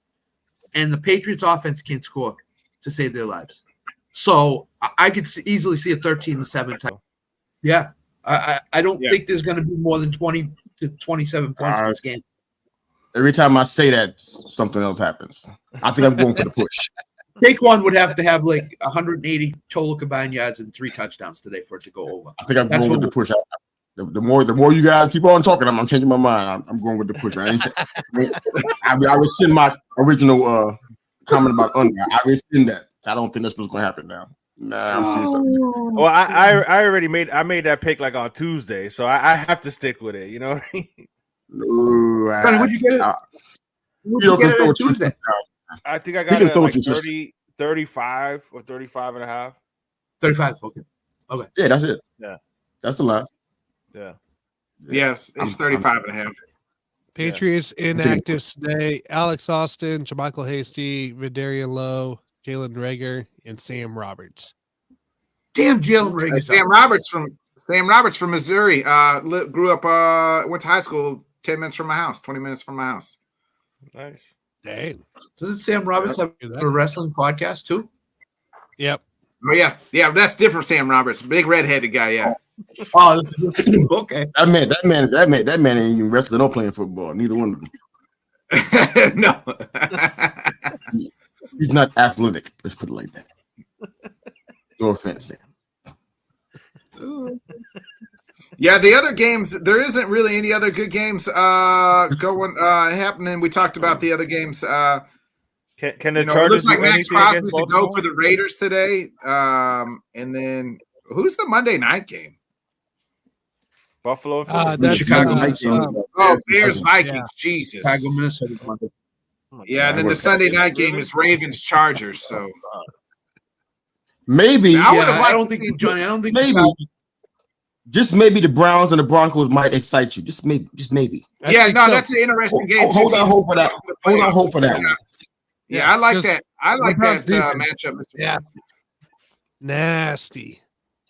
And the Patriots offense can't score to save their lives. So I could easily see a 13-7 type. Yeah. I don't think there's going to be more than 20 to 27 points in this game. Every time I say that, something else happens. I think I'm going for the push. Saquon would have to have like 180 total combined yards and 3 touchdowns today for it to go over. I think I'm going with the push. The more you guys keep on talking, I'm changing my mind. I'm going with the push. I rescind my original comment about under. I rescind that. I don't think that's what's going to happen now. Nah, I'm seeing something. Well, I already made that pick like on Tuesday, so I have to stick with it. You know what I mean? What'd you get it on Tuesday? I think I got it at like 35 or 35 and a half. 35, okay. Yeah, that's it. Yeah. That's the line. Yeah. Yes, it's 35 and a half. Patriots inactive today. Alex Austin, JaMychal Hasty, Vidarian Lowe, Jalen Reagor, and Sam Roberts. Damn, Jalen Reagor. Sam Roberts from Missouri. Grew up, went to high school 10 minutes from my house, 20 minutes from my house. Nice. Dang. Doesn't Sam Roberts have a wrestling podcast too? Yep. Oh yeah, that's different. Sam Roberts, big red-headed guy. Yeah. Oh, this is okay. That man ain't even wrestling or playing football. Neither one of them. No. He's not athletic. Let's put it like that. No offense, Sam. Yeah, the other games, there isn't really any other good games happening. We talked about the other games. Can the Chargers looks like do Max anything Crosby's against to Baltimore? go for the Raiders today. And then who's the Monday night game? Buffalo. That's Chicago. Bears Vikings. Yeah. Jesus. Chicago, Minnesota. Yeah, and then the Sunday night game is Ravens Chargers. So maybe I don't think Johnny. I don't think maybe. Just maybe the Browns and the Broncos might excite you. Just maybe. That's an interesting game. Hold on, hope for that. One. Yeah, I like that. I like that matchup. Yeah. Nasty.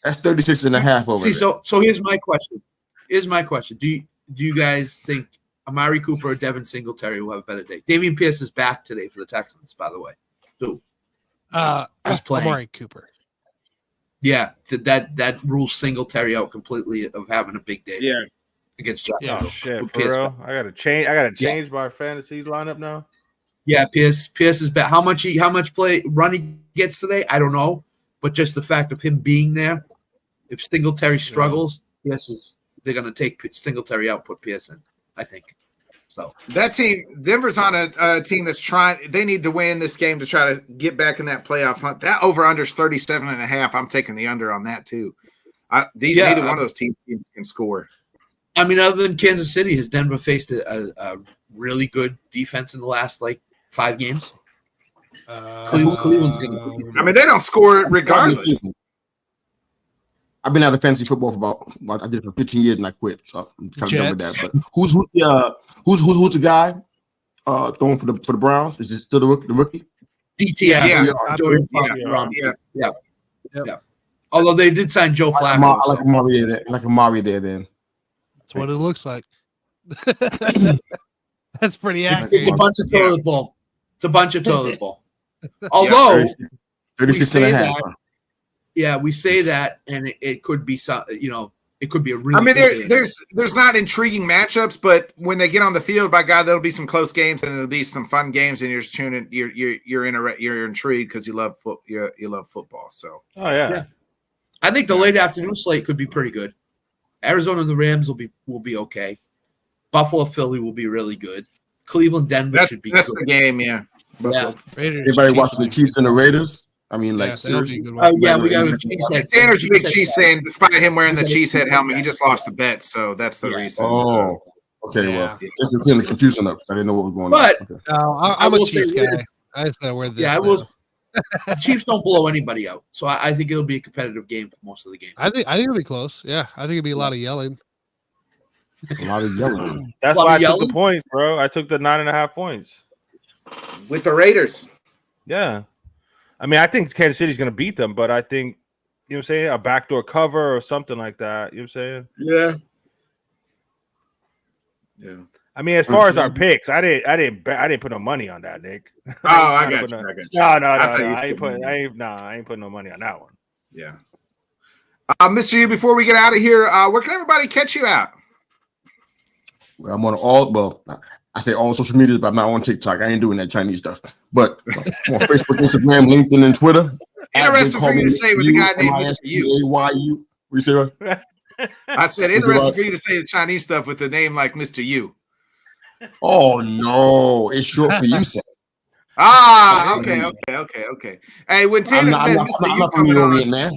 That's 36.5 over there. So here's my question. Do you guys think Amari Cooper or Devin Singletary will have a better day? Dameon Pierce is back today for the Texans, by the way. So he's playing. Amari Cooper. Yeah, that rules Singletary out completely of having a big day. Yeah, against Jacksonville. Oh shit, for real? I gotta change my fantasy lineup now. Yeah, Pierce is back. How much run he gets today? I don't know, but just the fact of him being there, if Singletary struggles, they're gonna take Singletary out, put Pierce in. I think. So that team, Denver's on a team that's trying. They need to win this game to try to get back in that playoff hunt. That over/under is 37.5. I'm taking the under on that too. Neither one of those teams can score. I mean, other than Kansas City, has Denver faced a really good defense in the last 5 games? Cleveland's gonna. I mean, they don't score regardless. I've been out of fantasy football for I did it for 15 years and I quit. So I'm kind of done with that. But who's the guy throwing for the Browns? Is it still the rookie? DTF. Yeah. Although they did sign Joe Flacco. I like Amari there. Then that's what it looks like. That's pretty accurate. It's a bunch of toilet bowl. Although 36 and a half. Yeah, we say that, and it could be some, it could be a really. I mean, there's not intriguing matchups, but when they get on the field, by God, there'll be some close games and it'll be some fun games, and you're just tuning. You're intrigued because you love football. So, yeah. I think the late afternoon slate could be pretty good. Arizona and the Rams will be okay. Buffalo Philly will be really good. Cleveland Denver should be. That's good. The game, yeah. Yeah. Everybody watching the Chiefs and the Raiders. I mean, like, seriously. Oh, yeah, we got a cheesehead. Tanner's a big cheesehead. Despite him wearing the cheesehead helmet, he just lost a bet, so that's the reason. Oh, okay. Well, this is getting the confusion up. I didn't know what was going on. But I'm a Chiefs guy. I just gotta wear this. Yeah, I will. The Chiefs don't blow anybody out, so I think it'll be a competitive game for most of the game. I think it'll be close. Yeah, I think it'll be a lot of yelling. A lot of yelling. That's why I took the points, bro. I took the 9.5 points with the Raiders. Yeah. I mean, I think Kansas City's going to beat them, but I think, you know what I'm saying, a backdoor cover or something like that. You know what I'm saying? Yeah. I mean, as far as our picks, I didn't put no money on that, Nick. Oh, I got you. No. I ain't putting no money on that one. Yeah. Mr. U, before we get out of here, where can everybody catch you at? Well, I'm on I say all social media, but I'm not on TikTok. I ain't doing that Chinese stuff. But on Facebook, Instagram, LinkedIn, and Twitter. Interesting for you to say with the guy named Mr. U. What you say? What? I said interesting for you to say the Chinese stuff with a name like Mr. U. Oh no, it's short for you, Seth. Okay. Hey, when Tanner said Mr. U coming on, man.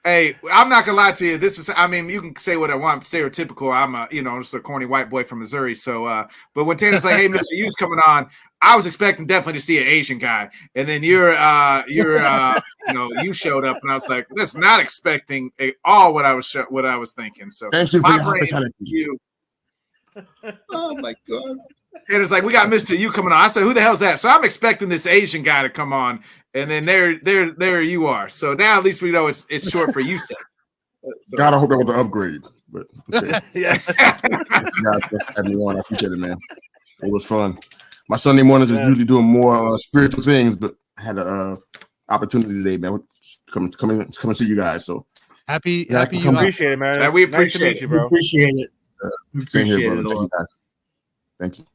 Hey, I'm not gonna lie to you. This is, I mean, you can say what I want. I'm stereotypical. I'm just a corny white boy from Missouri. So, but when Tanner's like, "Hey, Mr. U's coming on," I was expecting definitely to see an Asian guy, and then you showed up, and I was like, "That's not expecting all what I was thinking." So, thank you for your hospitality. Oh my God. Tanner's like, "We got Mr. U coming on." I said, "Who the hell's that?" So I'm expecting this Asian guy to come on, and then there you are. So now at least we know it's short for you, Seth. So. God, I hope that was an upgrade. But okay. Yeah, had me on. I appreciate it, man. It was fun. My Sunday mornings are usually doing more spiritual things, but I had an opportunity today, man. Come and see you guys. So happy you appreciate it, man. We appreciate you, bro. We appreciate it. Same here, brother. Thank you, guys. Thank you.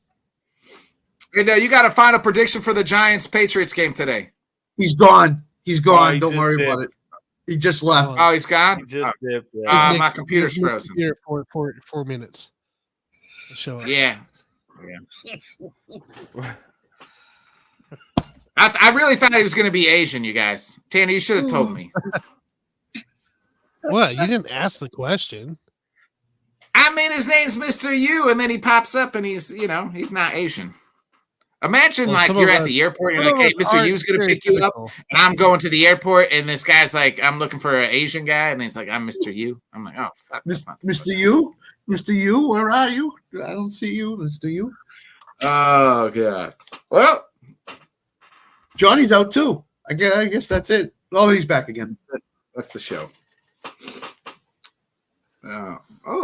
And you got a final prediction for the Giants-Patriots game today? He's gone. Don't worry about it. He just left. Oh, he's gone? He just dipped. Yeah. My computer's frozen. Here for 4 minutes. Show up. Yeah. I really thought he was going to be Asian, you guys. Tanner, you should have told me. What? You didn't ask the question. I mean, his name's Mr. U, and then he pops up, and he's not Asian. Imagine, you're at the airport, and you're like, "Hey, Mr. U's going to pick you up," and I'm going to the airport, and this guy's like, "I'm looking for an Asian guy," and he's like, "I'm Mr. U." I'm like, "Oh, fuck, Mr. U? Mr. U, where are you? I don't see you, Mr. U." Oh, God. Well, Johnny's out, too. I guess that's it. Oh, he's back again. That's the show.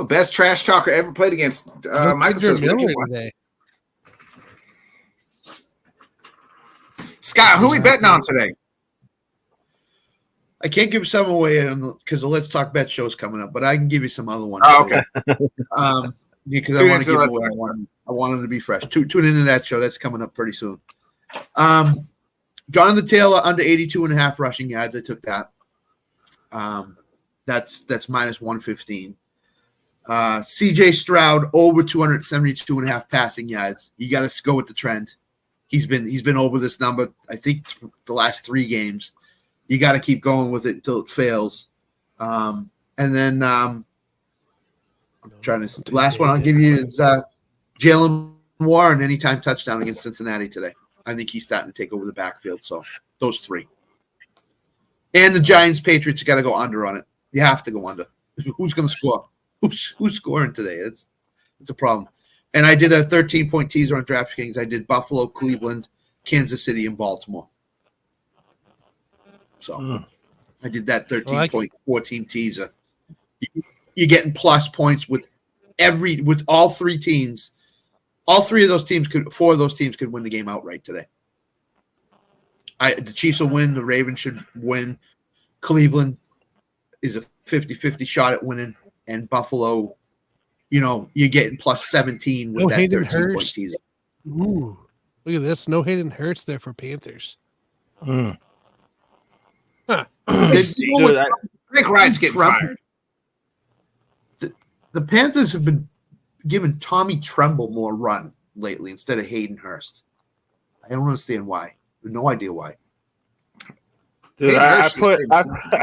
Best trash talker ever played against. Michael says today. Scott, who are we betting on today? I can't give some away because the Let's Talk Bet show's coming up, but I can give you some other ones. Oh, okay. Because I want to give away. I want them to be fresh. Tune into that show. That's coming up pretty soon. Jonathan Taylor under 82.5 rushing yards. I took that. That's minus 115. CJ Stroud over 272.5 passing yards. You got to go with the trend. He's been over this number, I think, the last 3 games. You got to keep going with it until it fails. And then I'm trying to. The last one I'll give you is Jalen Warren anytime touchdown against Cincinnati today. I think he's starting to take over the backfield. So those 3. And the Giants-Patriots, you got to go under on it. You have to go under. Who's going to score? Who's scoring today? It's a problem. And I did a 13-point teaser on DraftKings. I did Buffalo, Cleveland, Kansas City, and Baltimore. So I did that 13.14 teaser. You're getting plus points with all 3 teams. All 4 of those teams could win the game outright today. The Chiefs will win. The Ravens should win. Cleveland is a 50-50 shot at winning, and Buffalo, you're getting plus 17 with that 13-point season. Ooh, look at this. No Hayden Hurts there for Panthers. Huh. Frank Wright's getting fired. The Panthers have been giving Tommy Tremble more run lately instead of Hayden Hurst. I don't understand why. I have no idea why. Dude, I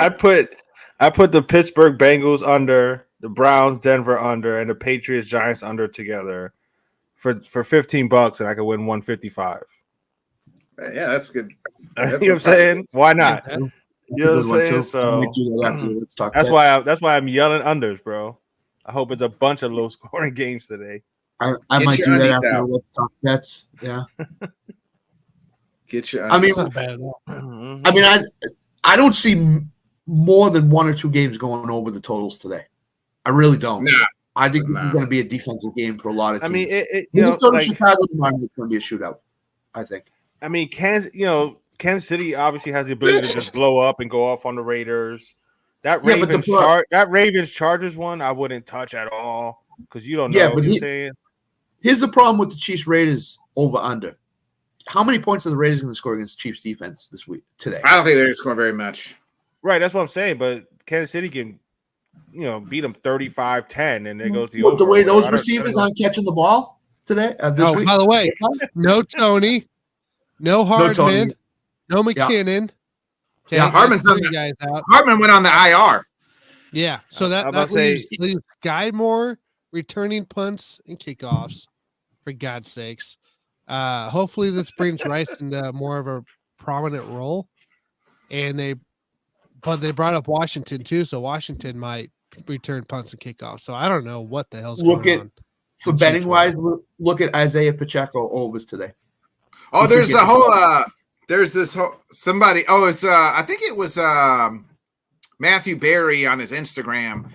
put the Pittsburgh Bengals under, the Browns Denver under, and the Patriots Giants under together for $15, and I could win 155. Yeah, that's good. You know what I'm saying? Why not? You know what I'm saying? So that's why I'm yelling unders, bro. I hope it's a bunch of low scoring games today. I might do that after the top bets. Yeah. Get your. I mean, I don't see more than one or two games going over the totals today. I really don't. Nah, I think this is going to be a defensive game for a lot of teams. I mean, Minnesota, Chicago, tomorrow is going to be a shootout. I think. I mean, Kansas City obviously has the ability to just blow up and go off on the Raiders. That Ravens Chargers one, I wouldn't touch at all because you don't know. Yeah, but saying. Here's the problem with the Chiefs Raiders over under. How many points are the Raiders going to score against the Chiefs defense today? I don't think they're going to score very much. Right, that's what I'm saying. But Kansas City can, beat them 35-10, and there goes the over. The way those receivers aren't catching the ball today. This week. By the way, no Tony, no Hardman, no McKinnon. Okay, yeah, Hardman's on guys out. Hardman went on the IR. Yeah, so that leaves Sky Moore returning punts and kickoffs. For God's sakes. Hopefully this brings Rice into more of a prominent role, and they brought up Washington too, so Washington might return punts and kickoffs. So I don't know what the hell's going on. For betting wise, look at Isaiah Pacheco overs today. Oh, there's a whole there's this whole somebody. Oh, it's I think it was Matthew Berry on his Instagram.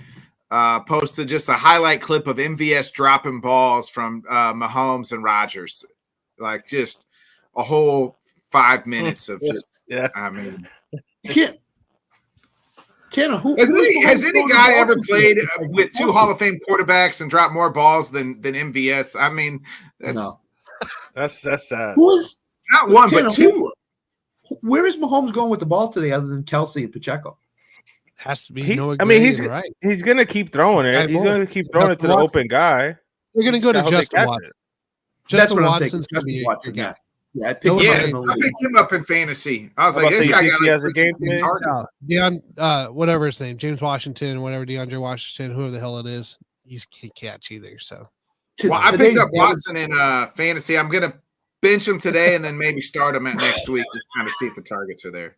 Posted just a highlight clip of MVS dropping balls from Mahomes and Rodgers, like just a whole 5 minutes of just. Yeah, I mean, Tanner, has any guy ever played with two Hall of Fame quarterbacks and dropped more balls than MVS? I mean, that's sad. Not one, Tanner, but two. Where is Mahomes going with the ball today, other than Kelsey and Pacheco? Has to be. He's gonna keep throwing it. He's gonna keep throwing it to the open guy. They're gonna go to Justin Watson. Justin Watson's gonna be your guy. Yeah, I picked him up in fantasy. I was like, this guy has a game today. Whatever his name, James Washington, whatever DeAndre Washington, whoever the hell it is, he can't catch either. So, I picked up Watson in fantasy. I'm gonna bench him today and then maybe start him at next week, just kind of see if the targets are there.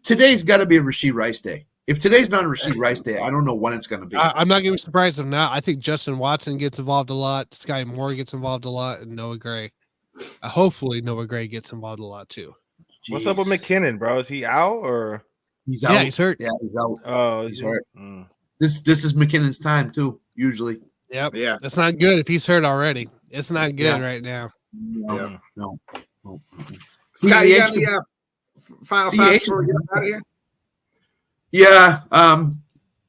Today's got to be a Rashee Rice day. If today's not a Rashee Rice day, I don't know when it's going to be. I'm not going to be surprised if not. I think Justin Watson gets involved a lot. Sky Moore gets involved a lot, and Noah Gray. Hopefully, Noah Gray gets involved a lot too. Jeez. What's up with McKinnon, bro? Is he out or? He's out. Yeah, he's hurt. Yeah, he's out. Oh, he's hurt. This is McKinnon's time too. Usually. Yep. Yeah. That's not good if he's hurt already. It's not good right now. No. Scott, you got any final thoughts before we get out of here? Yeah.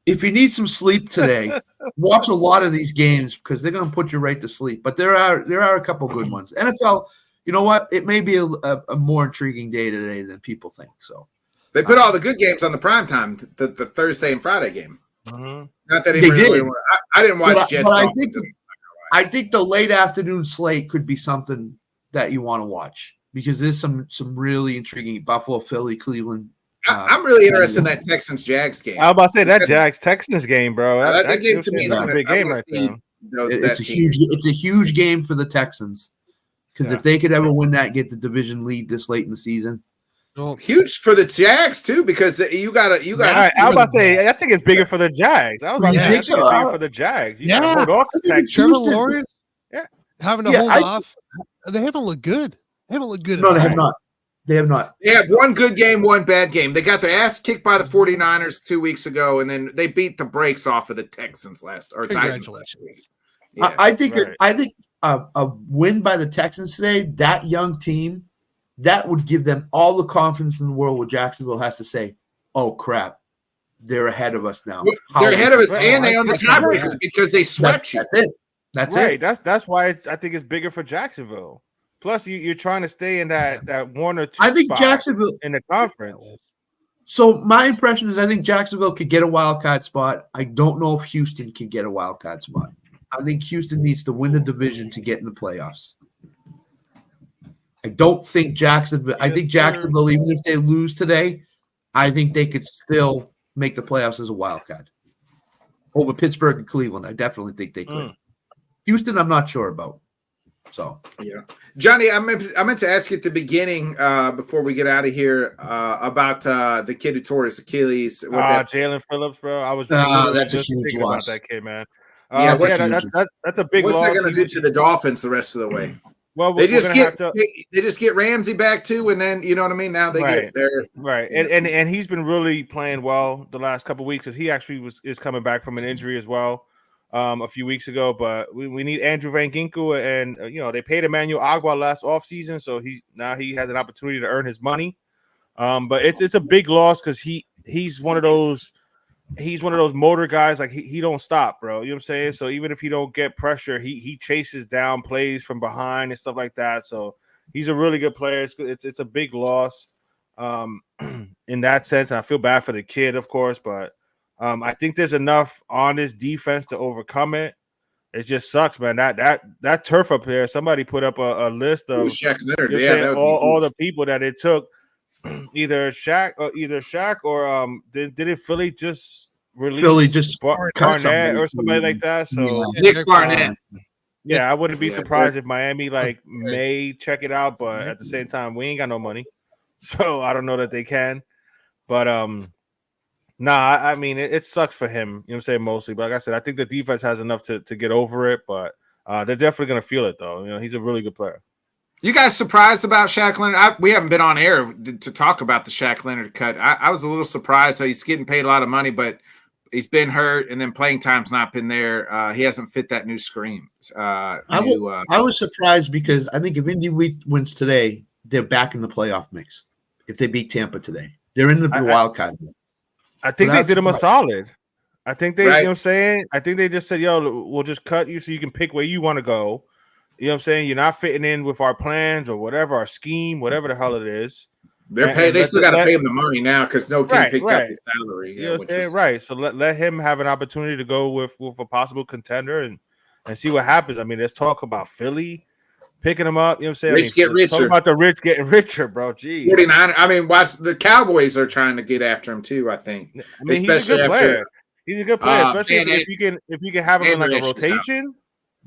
If you need some sleep today, watch a lot of these games because they're going to put you right to sleep. But there are a couple good ones. NFL, you know what? It may be a more intriguing day today than people think. So they put all the good games on the prime time, the Thursday and Friday game. Mm-hmm. Not that they did. I didn't watch Jets. But I think the late afternoon slate could be something that you want to watch because there's some really intriguing Buffalo, Philly, Cleveland. I'm really interested in that Texans-Jags game. I was about to say that Jags-Texans game, bro. That game to me is a big game right there. It's a huge game for the Texans because if they could ever win that, get the division lead this late in the season. Well, huge for the Jags too because you got. I was about to say I think it's bigger for the Jags. I was about to say it's bigger for the Jags. You got to hold off the Texans. Trevor Lawrence, having to hold off. They haven't looked good. They haven't looked good. No, they have not. They have not. They have one good game, one bad game. They got their ass kicked by the 49ers 2 weeks ago, and then they beat the brakes off of the Texans Titans last week. Yeah. I think a win by the Texans today, that young team that would give them all the confidence in the world where Jacksonville has to say, oh, crap, they're ahead of us now. They're ahead of us, and they own the tiebreaker because they swept you. That's it. That's right. it. That's why I think it's bigger for Jacksonville. Plus, you're trying to stay in that 1 or 2 I think spot Jacksonville in the conference. So my impression is I think Jacksonville could get a wild card spot. I don't know if Houston can get a wild card spot. I think Houston needs to win the division to get in the playoffs. I don't think Jacksonville. I think Jacksonville, even if they lose today, I think they could still make the playoffs as a wild card over Pittsburgh and Cleveland. I definitely think they could. Houston, I'm not sure about. So yeah, Johnny, I meant to ask you at the beginning before we get out of here about the kid who tore his Achilles. Jalen Phillips, bro. I was that's a huge thinking loss. about that kid, man. Yeah, that's a big what's loss. What's that going to do to the Dolphins the rest of the way? Well, they just get Ramsey back too, and then you know what I mean. Now they get there, right, and he's been really playing well the last couple of weeks because he actually is coming back from an injury as well. A few weeks ago, but we need Andrew Van Ginkel, and they paid Emmanuel Agba last offseason, so he has an opportunity to earn his money. But it's a big loss because he's one of those motor guys, like he don't stop, bro. You know what I'm saying? So even if he don't get pressure, he chases down plays from behind and stuff like that. So he's a really good player. It's a big loss in that sense, and I feel bad for the kid, of course, but. I think there's enough on this defense to overcome it. It just sucks, man. That turf up there. Somebody put up a list of all the people that it took. Either Shaq or did Philly just release Barnett or somebody like that? So Nick Barnett. Yeah, I wouldn't be surprised if Miami may check it out, but at the same time, we ain't got no money, so I don't know that they can. But Nah, I mean it sucks for him. You know what I'm saying, mostly. But like I said, I think the defense has enough to get over it. But they're definitely gonna feel it, though. He's a really good player. You guys surprised about Shaq Leonard? We haven't been on air to talk about the Shaq Leonard cut. I was a little surprised that he's getting paid a lot of money, but he's been hurt, and then playing time's not been there. He hasn't fit that new scheme. I was surprised because I think if Indy wins today, they're back in the playoff mix. If they beat Tampa today, they're in the wild card mix. I think they did him a solid. I think they, you know what I'm saying? I think they just said, yo, we'll just cut you so you can pick where you want to go. You know what I'm saying? You're not fitting in with our plans or whatever, our scheme, whatever the hell it is. They still got to pay him the money now because no team picked up his salary. You know what I'm saying? Right. So let him have an opportunity to go with a possible contender and see what happens. I mean, let's talk about Philly picking him up. You know what I'm saying? Rich get richer. Talk about the rich getting richer, bro. Geez. 49. I mean, watch the Cowboys are trying to get after him too. I think. I mean, he's a good player. He's a good player, especially if you can have him in like a rotation.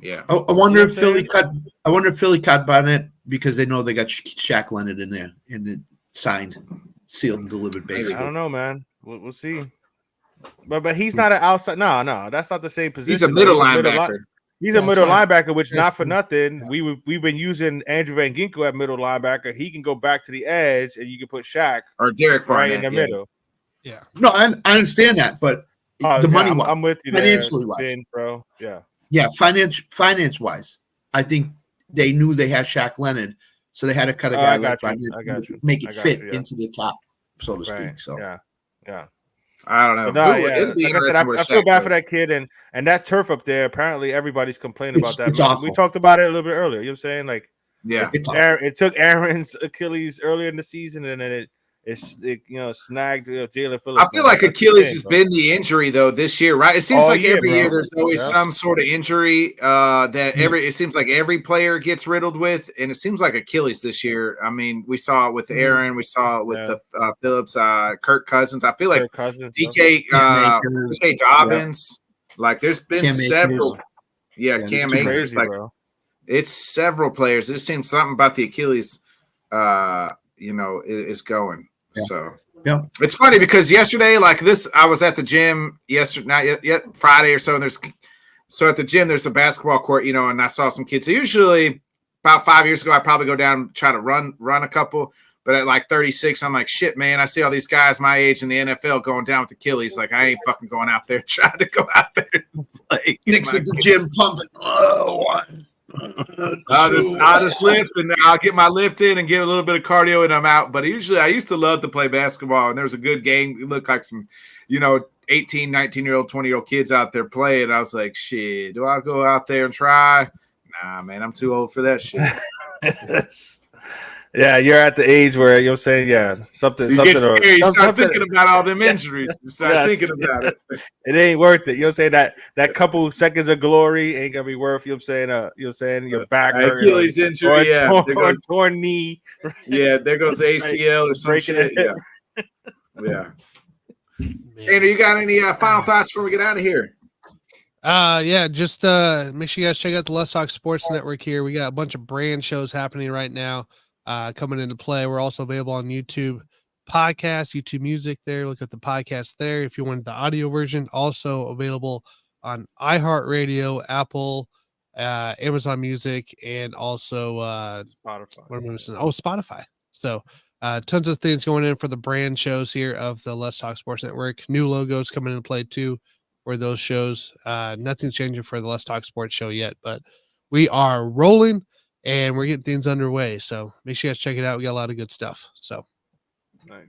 Yeah. I wonder if Philly cut. I wonder if Philly cut Barnett because they know they got Shaq Leonard in there and it signed, sealed, and delivered. Basically, I don't know, man. We'll see. But he's not an outside. No, that's not the same position. He's a middle linebacker. He's a middle linebacker, which not for nothing. We've been using Andrew Van Ginkel at middle linebacker. He can go back to the edge, and you can put Shaq or Derek Barnett right in the middle. Yeah. No, I understand that, but the money wise, I'm with you financially wise, bro. Yeah. Yeah, finance wise, I think they knew they had Shaq Leonard, so they had to cut a guy like Barnett, make it fit into the top, so to speak. So yeah. I don't know. No, like I said, I feel bad for that kid and that turf up there. Apparently, everyboing complaining about that. It's awful. We talked about it a little bit earlier. You know what I'm saying? Like, it took Aaron's Achilles earlier in the season, and then it snagged Jalen Phillips. I feel like Achilles has been the injury though this year, right? It seems like every year there's always some sort of injury it seems like every player gets riddled with, and it seems like Achilles this year. I mean, we saw it with Aaron, we saw it with the Phillips, Kirk Cousins. I feel like DK Dobbins. Like there's been several. Cam Akers. Like it's several players. It just seems something about the Achilles. Is going. So it's funny because yesterday, like this, I was at the gym yesterday, not yet Friday or so. And at the gym, there's a basketball court, and I saw some kids. So usually about 5 years ago, I probably go down and try to run a couple. But at like 36, I'm like, shit, man, I see all these guys my age in the NFL going down with Achilles. Like, I ain't fucking going out there trying to go out there and play. Nick's at the gym pumping. Oh, I'll just lift and I'll get my lift in and get a little bit of cardio and I'm out. But usually I used to love to play basketball, and there was a good game. It looked like some, 18, 19-year-old, 20-year-old kids out there playing. I was like, shit, do I go out there and try? Nah, man, I'm too old for that shit. Yeah, you're at the age where you're saying, something. You start thinking about all them injuries. You start thinking about it. It ain't worth it. You know what I'm saying? That couple seconds of glory ain't gonna be worth. You know what I'm saying? Your back hurt, Achilles injury, or torn knee. Yeah, there goes ACL or some shit. Yeah. Tanner, you got any final thoughts before we get out of here? Just make sure you guys check out the Let's Talk Sports Network here. We got a bunch of brand shows happening right now. Coming into play. We're also available on YouTube podcast, YouTube Music there. Look at the podcast there. If you want the audio version, also available on iHeartRadio, Apple, Amazon Music, and also Spotify. What am I missing? Oh, Spotify. So tons of things going in for the brand shows here of the Let's Talk Sports Network. New logos coming into play too for those shows. Nothing's changing for the Let's Talk Sports show yet, but we are rolling. And we're getting things underway. So make sure you guys check it out. We got a lot of good stuff. So nice.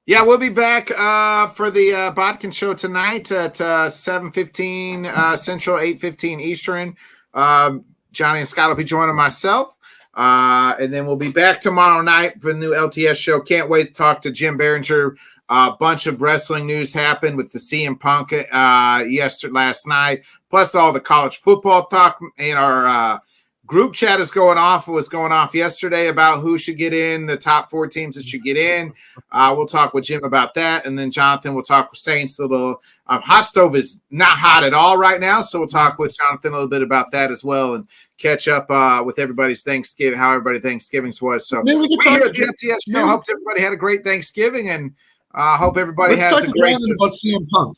Yeah, we'll be back for the Bodkin show tonight at 7:15 Central, 8:15 Eastern. Johnny and Scott will be joining myself. And then we'll be back tomorrow night for the new LTS show. Can't wait to talk to Jim Behringer. A bunch of wrestling news happened with the CM Punk last night, plus all the college football talk in our group chat was going off yesterday about who should get in, the top 4 teams that should get in. We'll talk with Jim about that. And then Jonathan will talk with Saints. Hot Stove is not hot at all right now. So we'll talk with Jonathan a little bit about that as well and catch up with everybody's Thanksgiving, how everybody Thanksgiving's was. So we here at the LTS show. Hope everybody had a great Thanksgiving and hope everybody has a great Jonathan about CM Punk.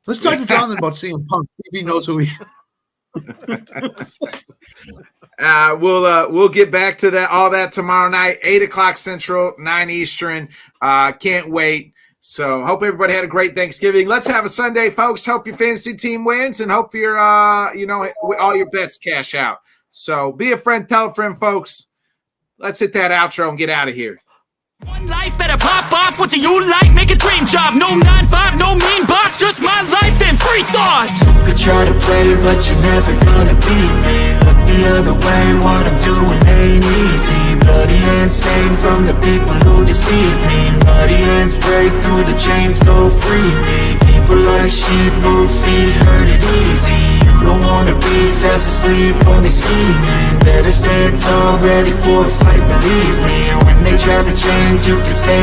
Let's talk to Jonathan about CM Punk. If he knows who he is. We'll get back to all that tomorrow night, 8:00 Central, 9 Eastern. Can't wait. So hope everybody had a great Thanksgiving. Let's have a Sunday, folks. Hope your fantasy team wins and hope your all your bets cash out. So be a friend, tell a friend, folks. Let's hit that outro and get out of here. One life, better pop off. What do you like? Make a dream job. No 9-5, no mean boss. Just my life and free thoughts. You could try to play, but you're never gonna beat me. Look the other way, what I'm doing ain't easy. Bloody hands stained from the people who deceive me. Bloody hands break through the chains, go free me. People like sheep move feet, hurt it easy. You don't wanna be fast asleep on these scheming. Better stand tall, ready for a fight, believe me. When they try to change, you can say